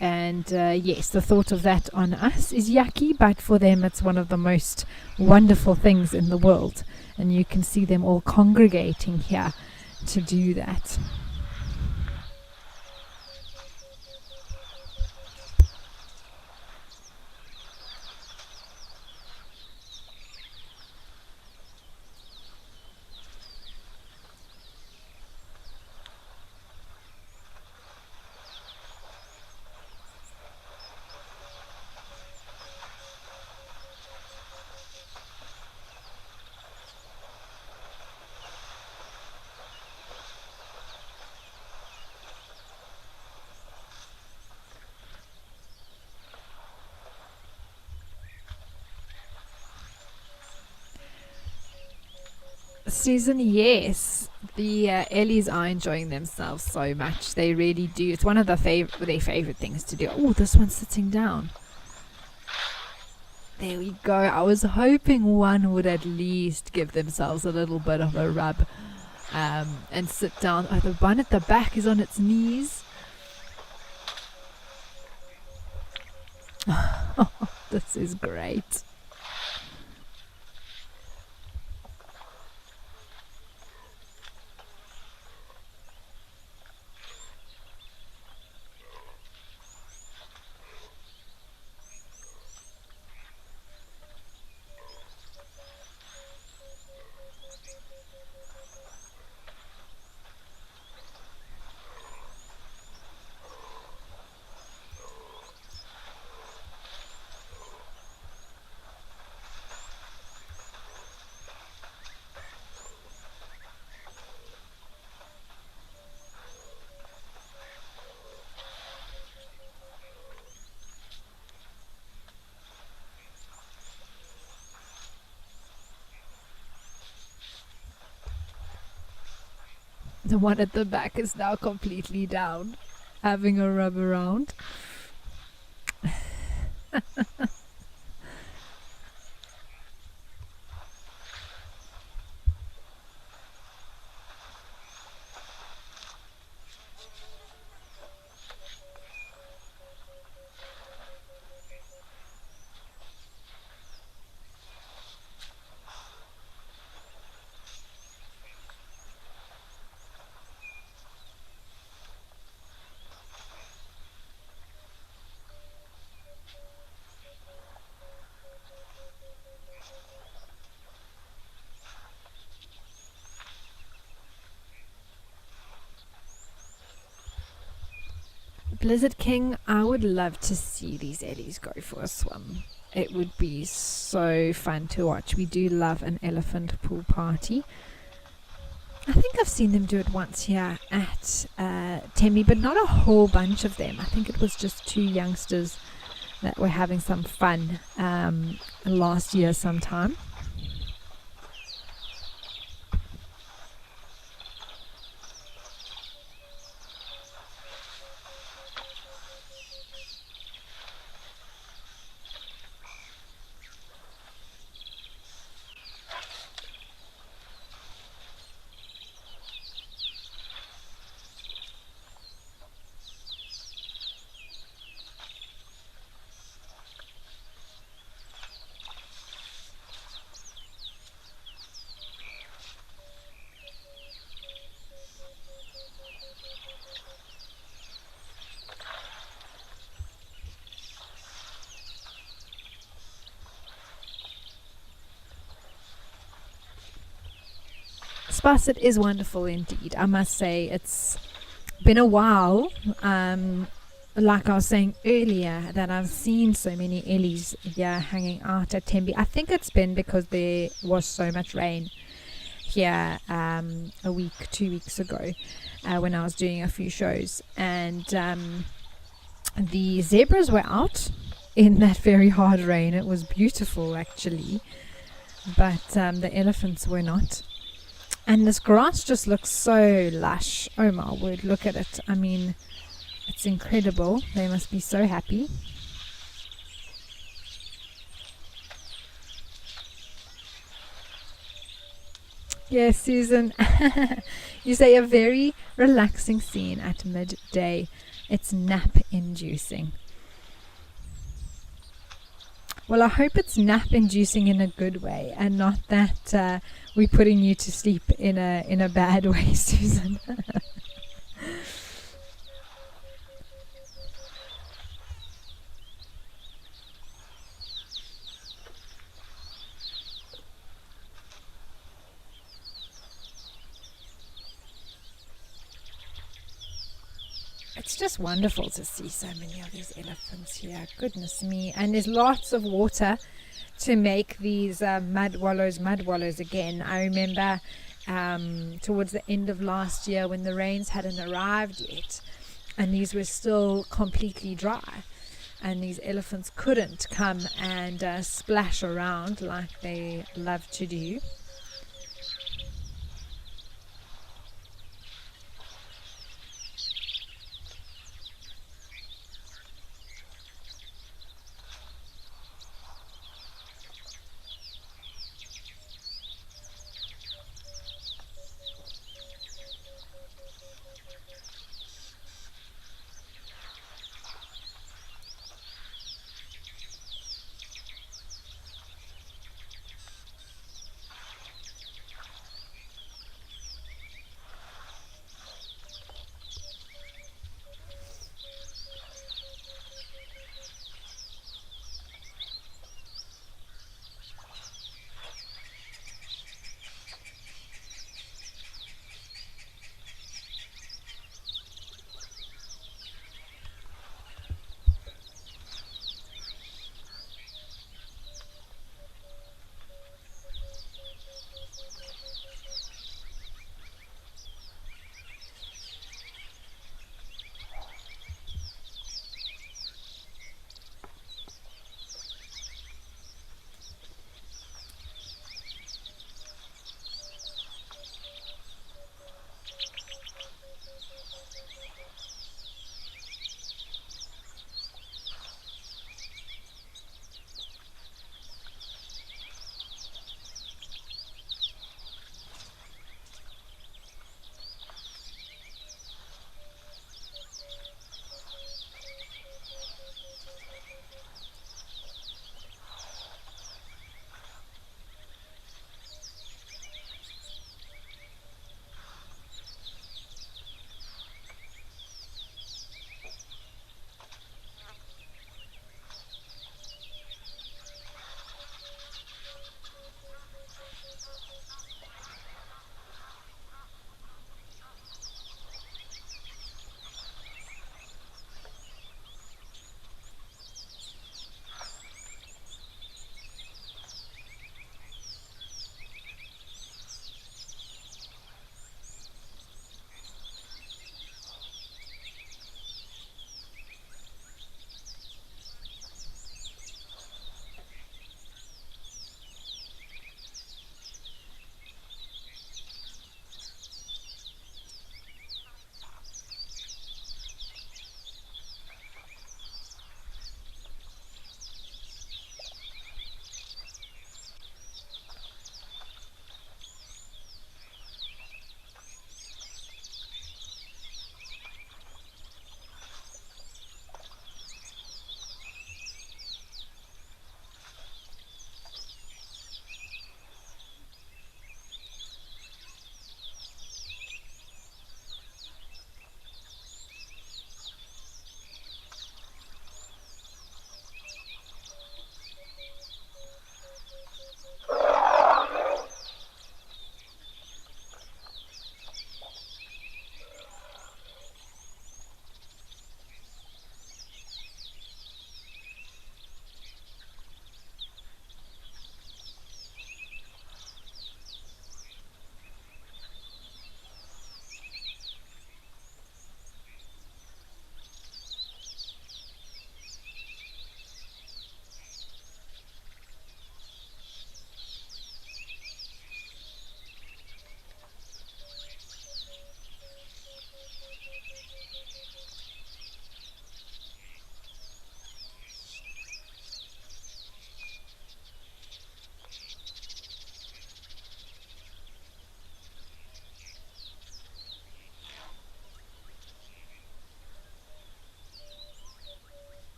And yes, the thought of that on us is yucky, but for them it's one of the most wonderful things in the world. And you can see them all congregating here to do that. Susan, yes, the Ellies are enjoying themselves so much. They really do. It's one of their favorite things to do. Oh, this one's sitting down. There we go. I was hoping one would at least give themselves a little bit of a rub and sit down. Oh, the one at the back is on its knees. This is great. The one at the back is now completely down, having a rub around. Blizzard King, I would love to see these Ellies go for a swim. It would be so fun to watch. We do love an elephant pool party. I think I've seen them do it once here at Temi, but not a whole bunch of them. I think it was just 2 youngsters that were having some fun last year sometime. Sparset is wonderful indeed. I must say it's been a while, like I was saying earlier, that I've seen so many Ellies here hanging out at Tembe. I think it's been because there was so much rain here a week, 2 weeks ago, when I was doing a few shows, and the zebras were out in that very hard rain. It was beautiful actually, but the elephants were not. And this grass just looks so lush. Oh my word, look at it. I mean, it's incredible. They must be so happy. Yes, Susan. You say a very relaxing scene at midday. It's nap inducing. Well, I hope it's nap inducing in a good way and not that we're putting you to sleep in a bad way, Susan. It's just wonderful to see so many of these elephants here. Goodness me. And there's lots of water to make these mud wallows again. I remember towards the end of last year when the rains hadn't arrived yet and these were still completely dry, and these elephants couldn't come and splash around like they love to do.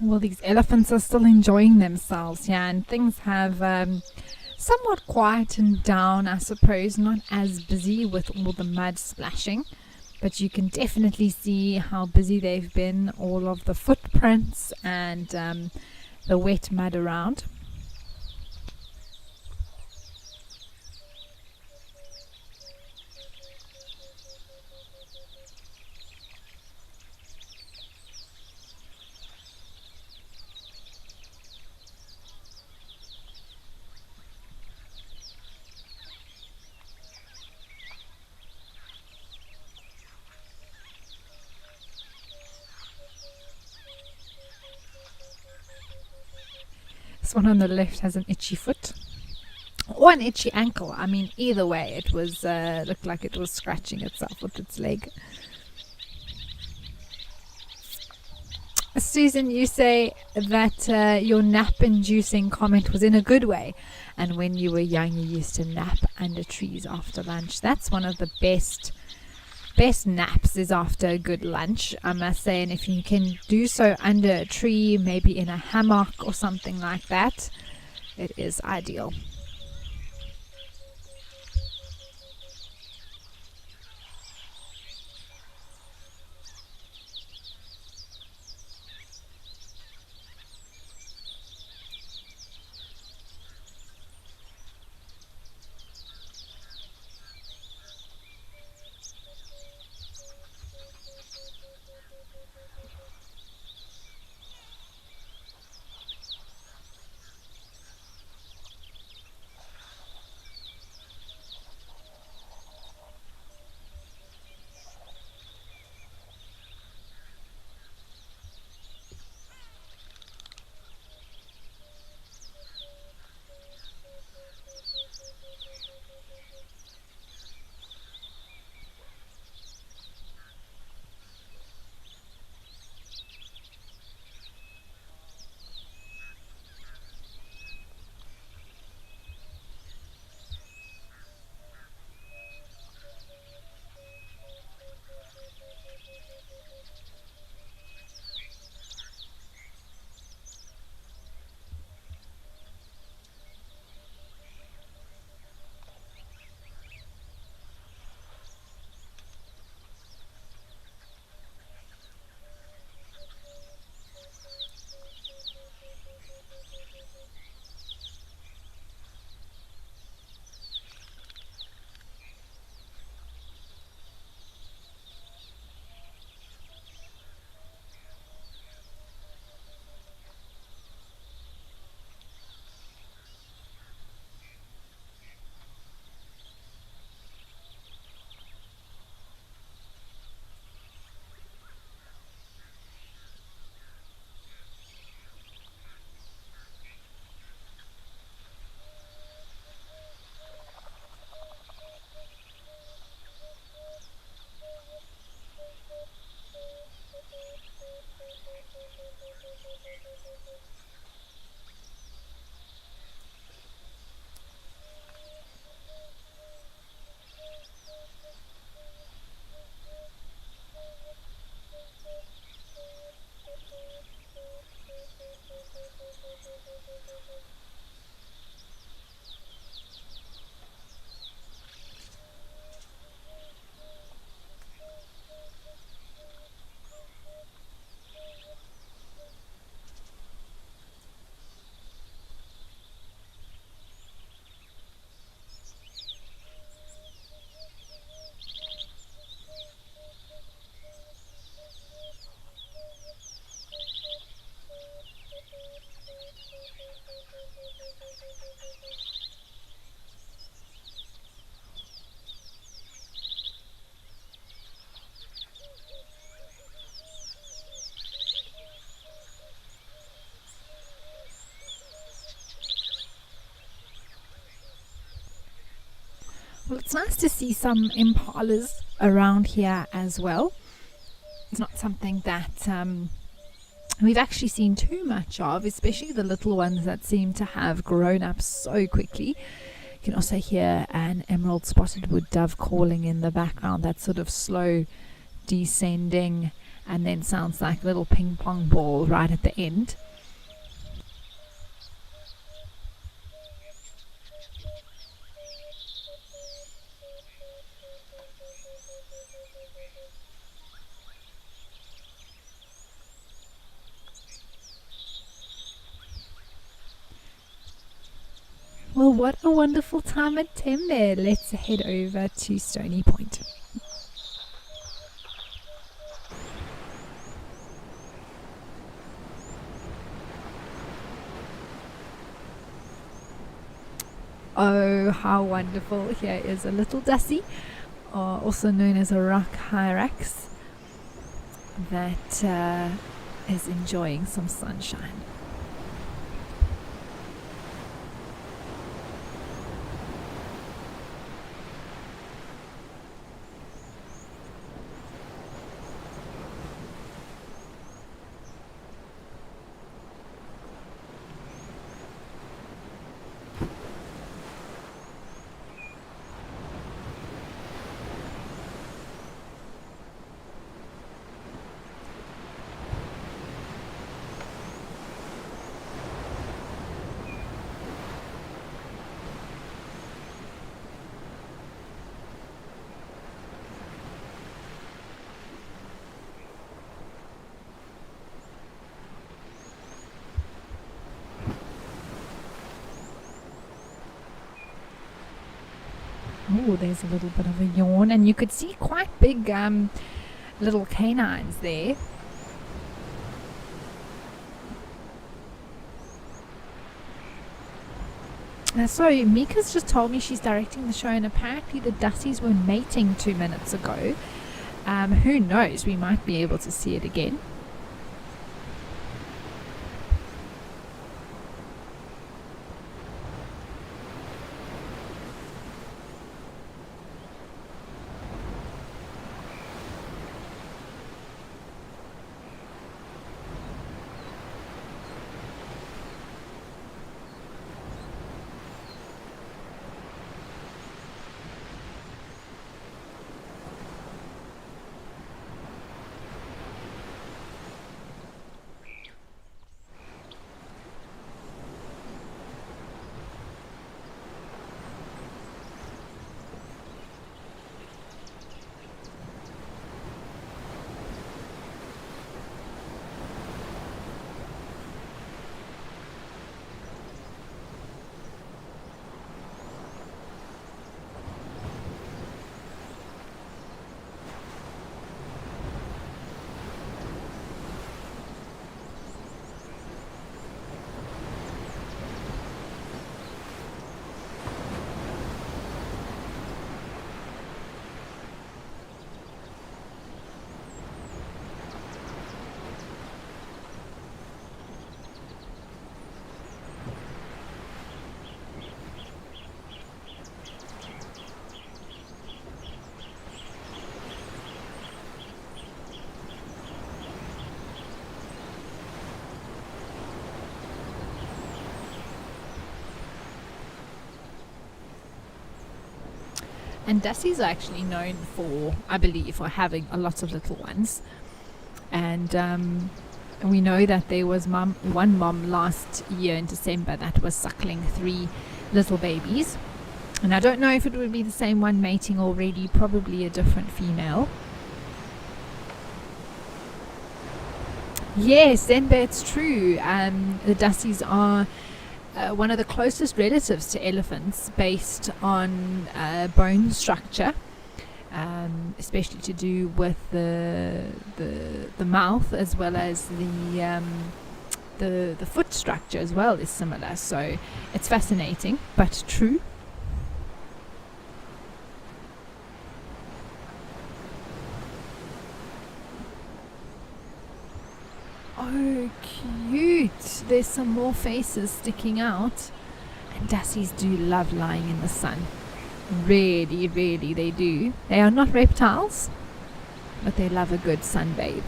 Well, these elephants are still enjoying themselves, yeah, and things have somewhat quietened down, I suppose, not as busy with all the mud splashing, but you can definitely see how busy they've been, all of the footprints and the wet mud around. This one on the left has an itchy foot or an itchy ankle. I mean, either way, it was looked like it was scratching itself with its leg. Susan, you say that your nap-inducing comment was in a good way, and when you were young you used to nap under trees after lunch. That's one of the best naps, is after a good lunch, I must say, and if you can do so under a tree, maybe in a hammock or something like that, it is ideal. Well, it's nice to see some impalas around here as well. It's not something that we've actually seen too much of, especially the little ones that seem to have grown up so quickly. You can also hear an emerald spotted wood dove calling in the background, that sort of slow descending and then sounds like a little ping pong ball right at the end. Well, what a wonderful time at Tembe. Let's head over to Stony Point. Oh, how wonderful. Here is a little Dusty, also known as a rock hyrax, that is enjoying some sunshine. Oh, there's a little bit of a yawn, and you could see quite big little canines there. So Mika's just told me she's directing the show, and apparently the Dussies were mating 2 minutes ago. Who knows, we might be able to see it again. And Dussies are actually known for, I believe, for having a lot of little ones. And we know that there was one mom last year in December that was suckling 3 little babies. And I don't know if it would be the same one mating already, probably a different female. Yes, Zenbe, it's true. The Dussies are one of the closest relatives to elephants based on bone structure, especially to do with the mouth, as well as the foot structure as well is similar. So it's fascinating, but true. Oh, cute. There's some more faces sticking out. And Dussies do love lying in the sun. Really, really they do. They are not reptiles, but they love a good sunbathe.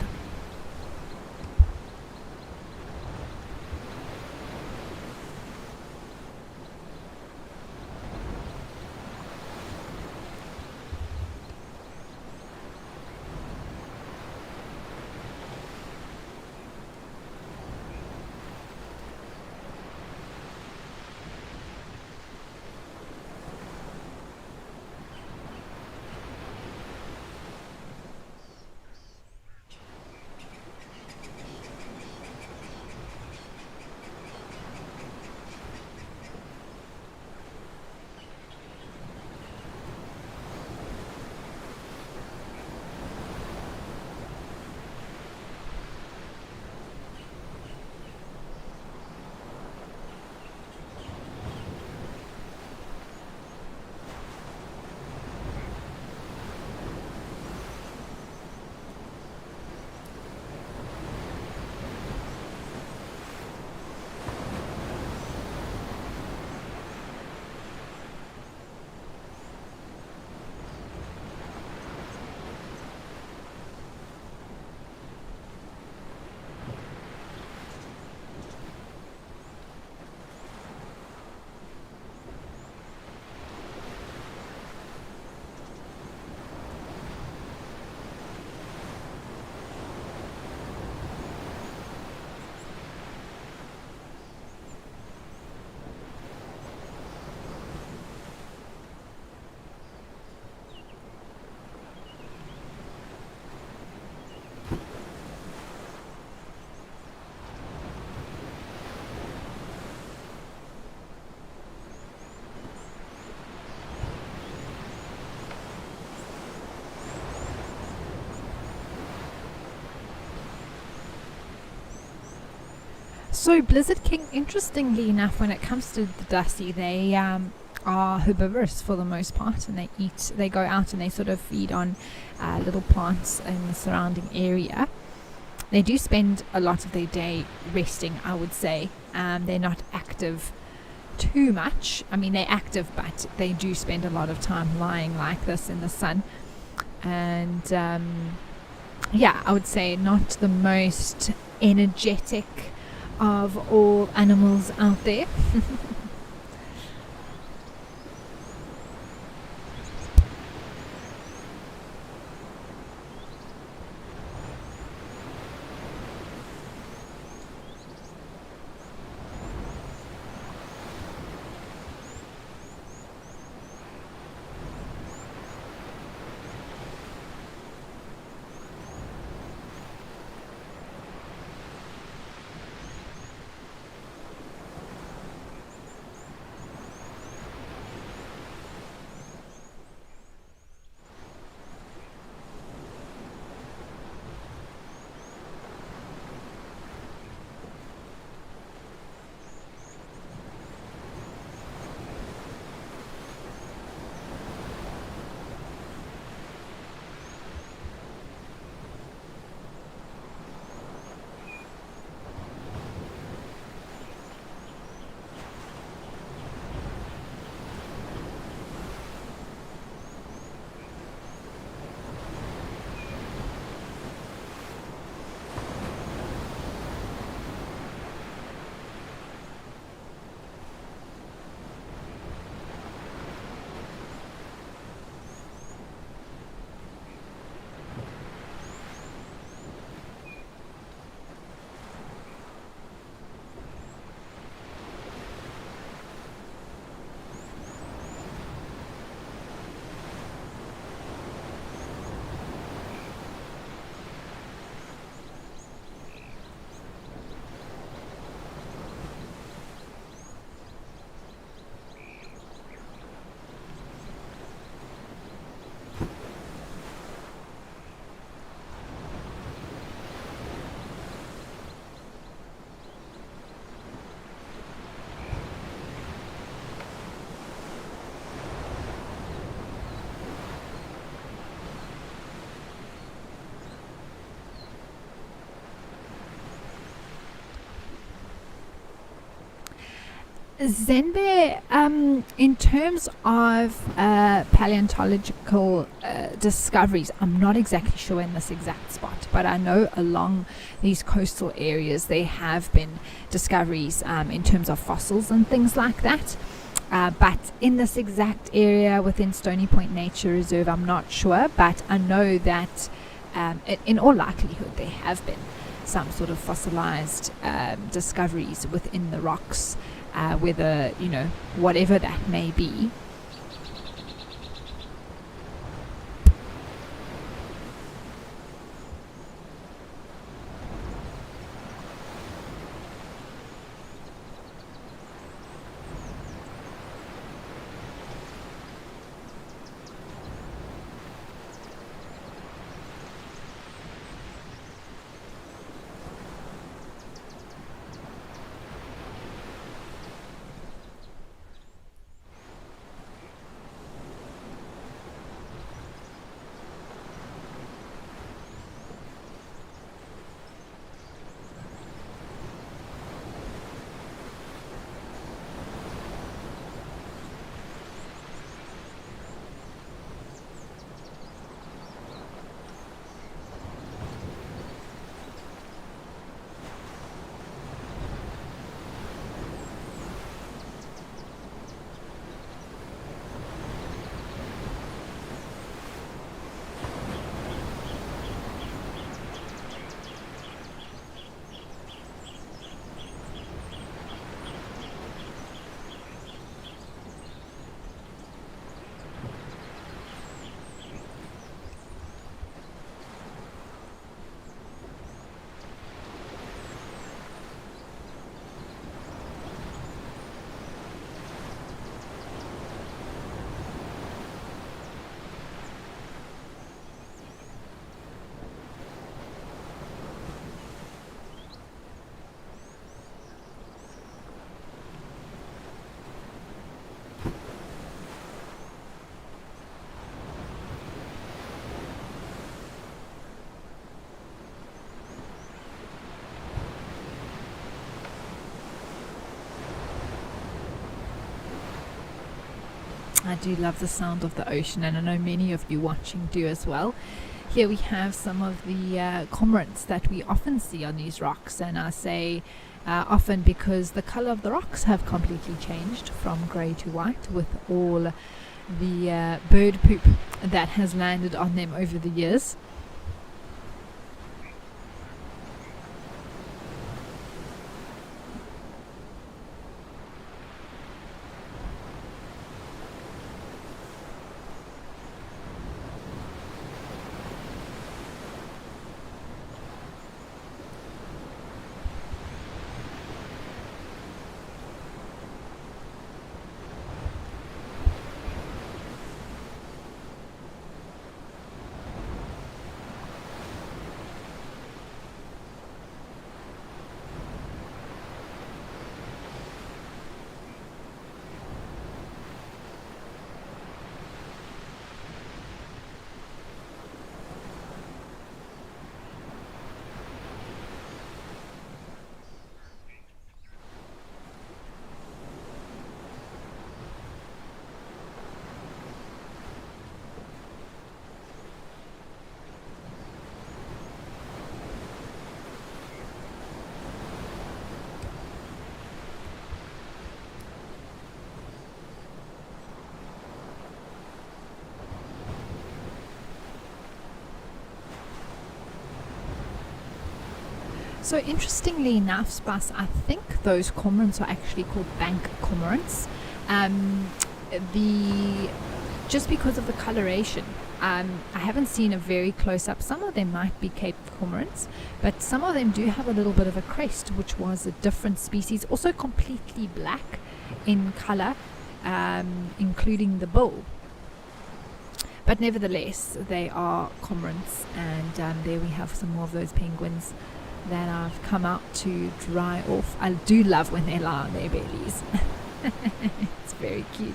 So Blizzard King, interestingly enough, when it comes to the Dusty, they are herbivorous for the most part, and they go out and they sort of feed on little plants in the surrounding area. They do spend a lot of their day resting, I would say. They're not active too much. I mean, they're active, but they do spend a lot of time lying like this in the sun. And yeah, I would say not the most energetic of all animals out there. Zenbe, in terms of paleontological discoveries, I'm not exactly sure in this exact spot, but I know along these coastal areas there have been discoveries in terms of fossils and things like that. But in this exact area within Stony Point Nature Reserve, I'm not sure, but I know that in all likelihood there have been some sort of fossilized discoveries within the rocks. Whether, whatever that may be. do love the sound of the ocean, and I know many of you watching do as well. Here we have some of the cormorants that we often see on these rocks, and I say often because the color of the rocks have completely changed from grey to white with all the bird poop that has landed on them over the years. So interestingly enough, Spas, I think those cormorants are actually called bank cormorants. Just because of the coloration. I haven't seen a very close up. Some of them might be Cape cormorants, but some of them do have a little bit of a crest, which was a different species, also completely black in color, including the bill. But nevertheless, they are cormorants, and there we have some more of those penguins that I've come out to dry off. I do love when they lie on their bellies. It's very cute.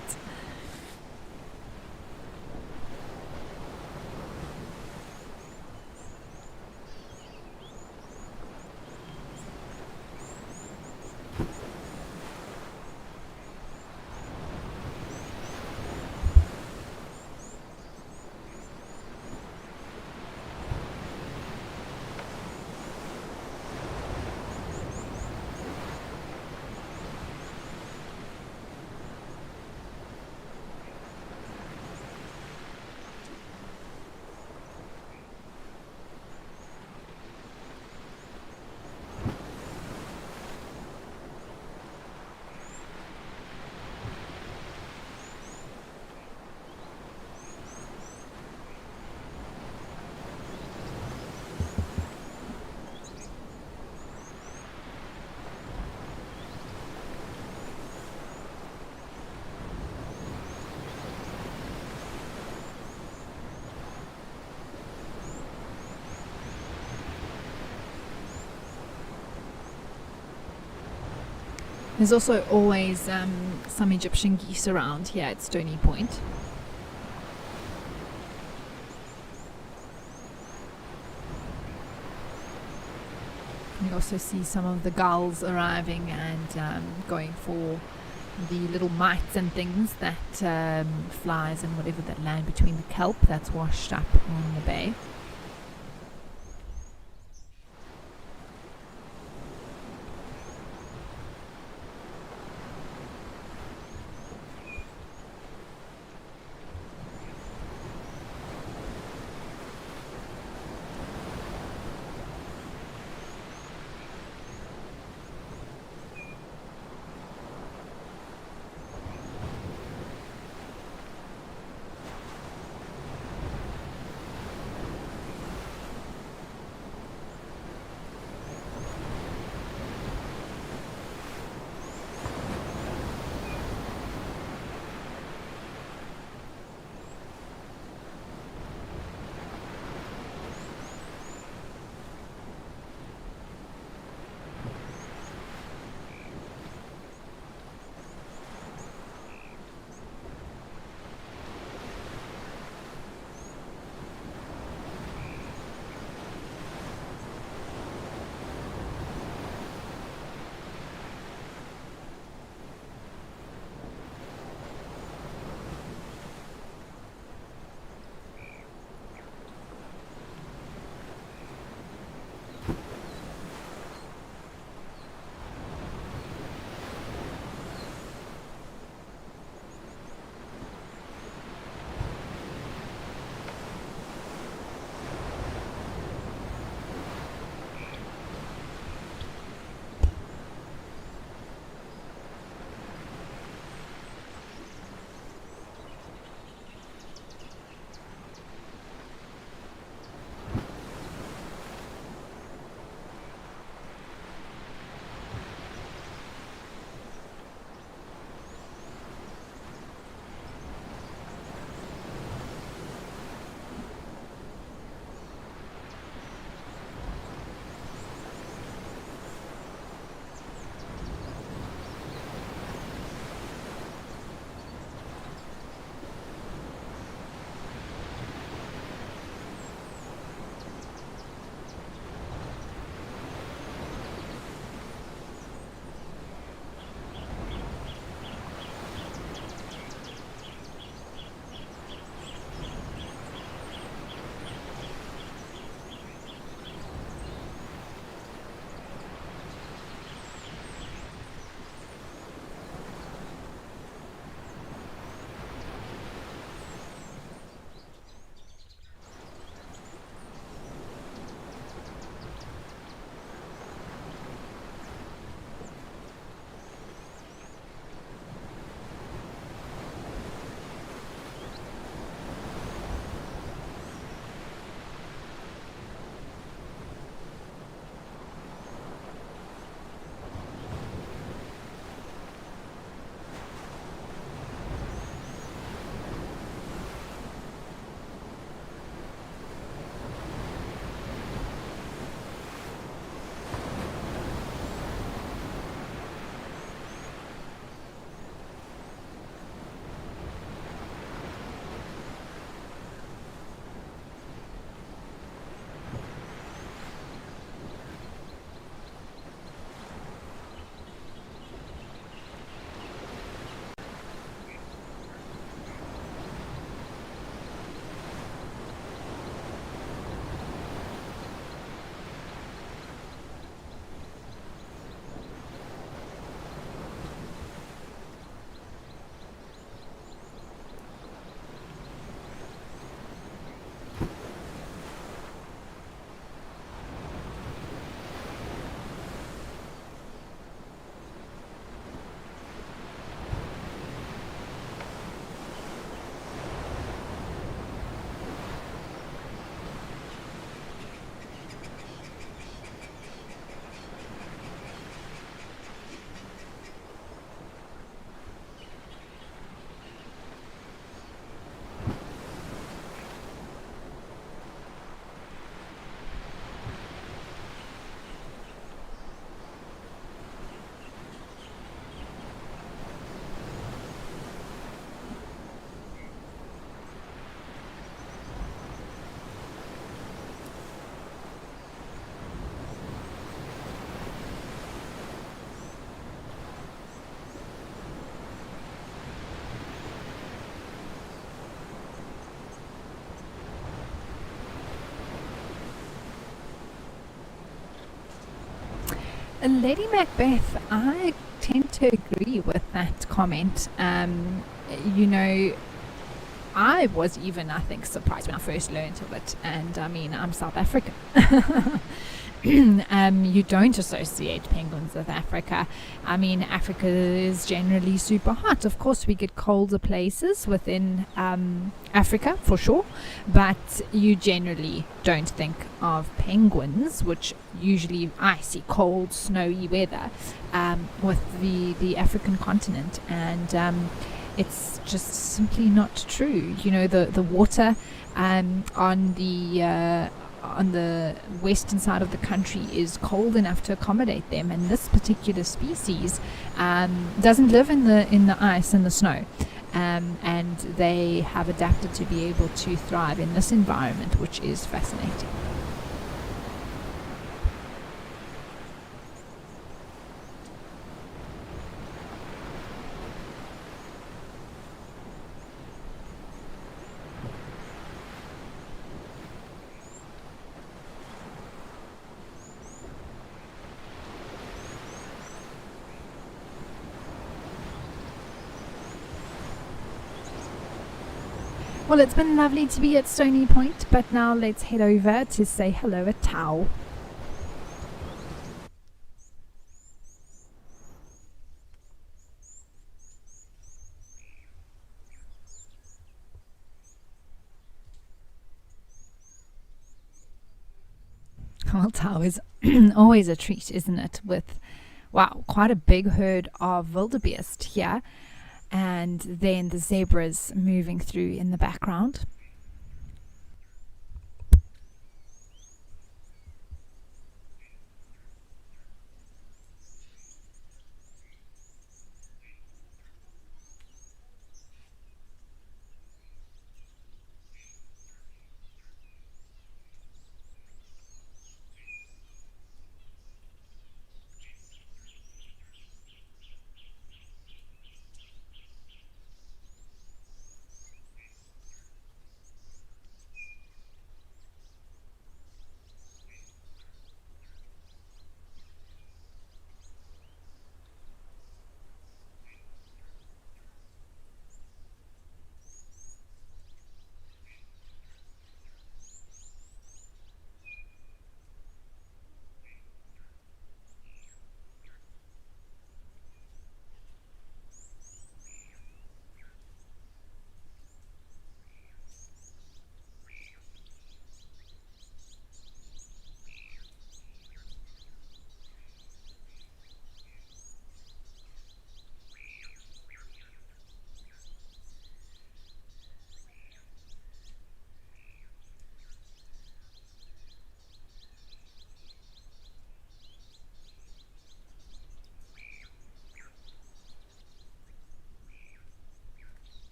There's also always some Egyptian geese around here at Stony Point. You also see some of the gulls arriving and going for the little mites and things that flies and whatever that land between the kelp that's washed up on the bay. Lady Macbeth, I tend to agree with that comment. You know, I was even, I think, surprised when I first learned of it. And I mean, I'm South African. You don't associate penguins with Africa. I mean, Africa is generally super hot. Of course, we get colder places within Africa, for sure. But you generally don't think of penguins, which usually icy, cold, snowy weather, with the African continent. And it's just simply not true. You know, the water on the western side of the country is cold enough to accommodate them, and this particular species doesn't live in the ice and the snow, and they have adapted to be able to thrive in this environment, which is fascinating. Well, it's been lovely to be at Stony Point, but now let's head over to say hello at Tau. Well, Tau is always a treat, isn't it? With, wow, quite a big herd of wildebeest here. And then the zebras moving through in the background.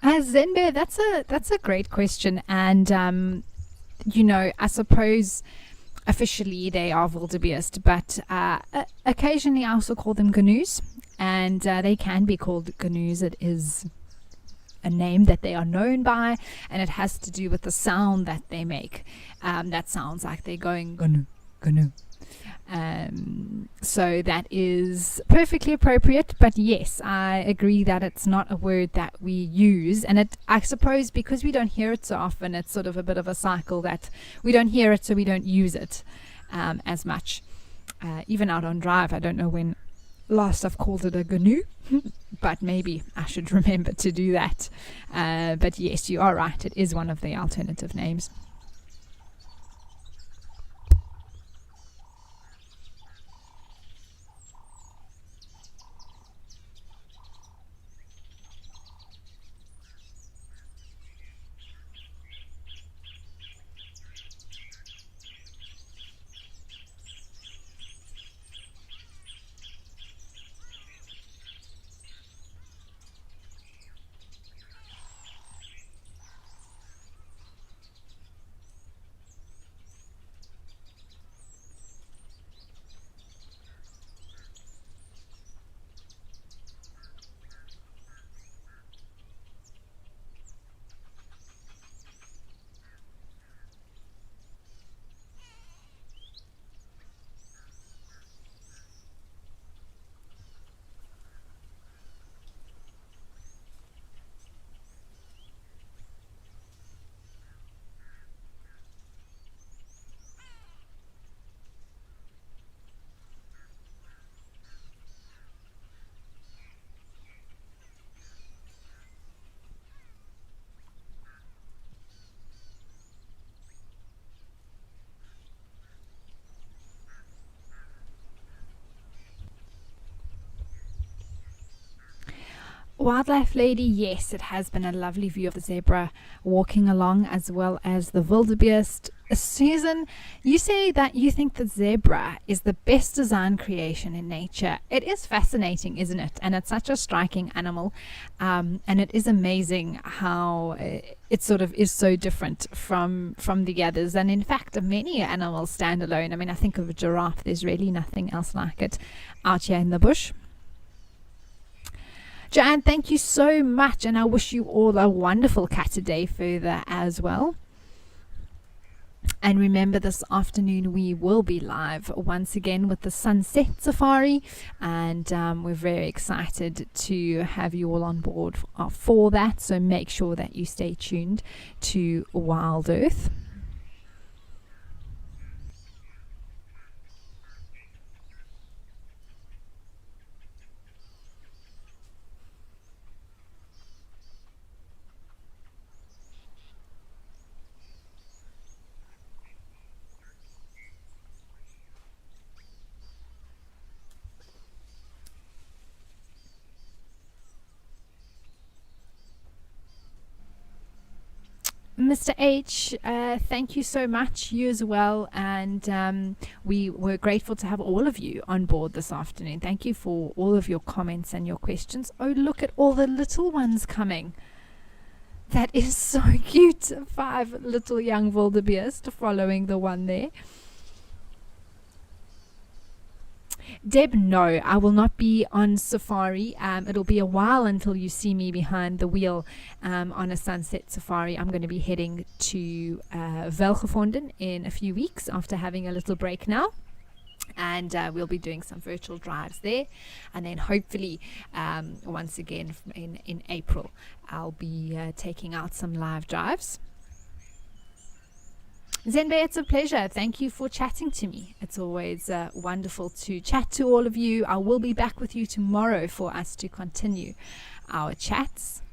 Zenbe, that's a great question, and you know, I suppose officially they are wildebeest, but occasionally I also call them gnu's, and they can be called gnu's. It is a name that they are known by, and it has to do with the sound that they make. That sounds like they're going gnu, gnu. So that is perfectly appropriate, but yes, I agree that it's not a word that we use, and I suppose because we don't hear it so often, it's sort of a bit of a cycle that we don't hear it, so we don't use it as much. Even out on drive, I don't know when last I've called it a gnu, but maybe I should remember to do that. But yes, you are right, it is one of the alternative names. Wildlife Lady, yes, it has been a lovely view of the zebra walking along, as well as the wildebeest. Susan, you say that you think the zebra is the best design creation in nature. It is fascinating, isn't it? And it's such a striking animal, and it is amazing how it sort of is so different from the others. And in fact, many animals stand alone. I mean, I think of a giraffe. There's really nothing else like it out here in the bush. Joanne, thank you so much, and I wish you all a wonderful Saturday further as well. And remember, this afternoon we will be live once again with the Sunset Safari, and we're very excited to have you all on board for that, so make sure that you stay tuned to Wild Earth. Mr. H, thank you so much. You as well. And we were grateful to have all of you on board this afternoon. Thank you for all of your comments and your questions. Oh, look at all the little ones coming. That is so cute. 5 little young wildebeest following the one there. Deb, no, I will not be on safari. It'll be a while until you see me behind the wheel on a sunset safari. I'm going to be heading to Velgevonden in a few weeks after having a little break now. And we'll be doing some virtual drives there. And then hopefully, once again in April, I'll be taking out some live drives. Zenbe, it's a pleasure. Thank you for chatting to me. It's always wonderful to chat to all of you. I will be back with you tomorrow for us to continue our chats.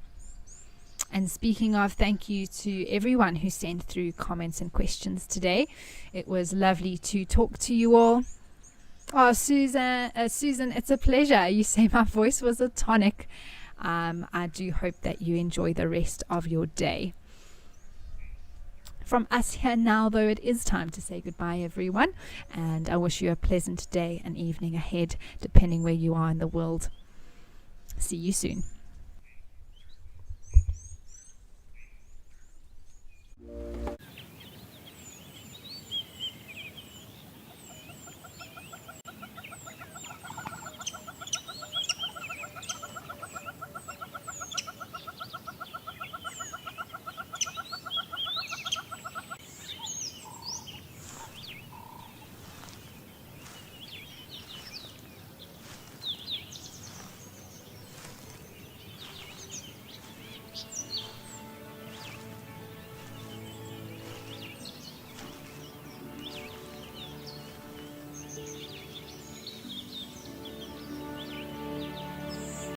And speaking of, thank you to everyone who sent through comments and questions today. It was lovely to talk to you all. Oh, Susan, it's a pleasure. You say my voice was a tonic. I do hope that you enjoy the rest of your day. From us here now, though, it is time to say goodbye, everyone, and I wish you a pleasant day and evening ahead, depending where you are in the world. See you soon.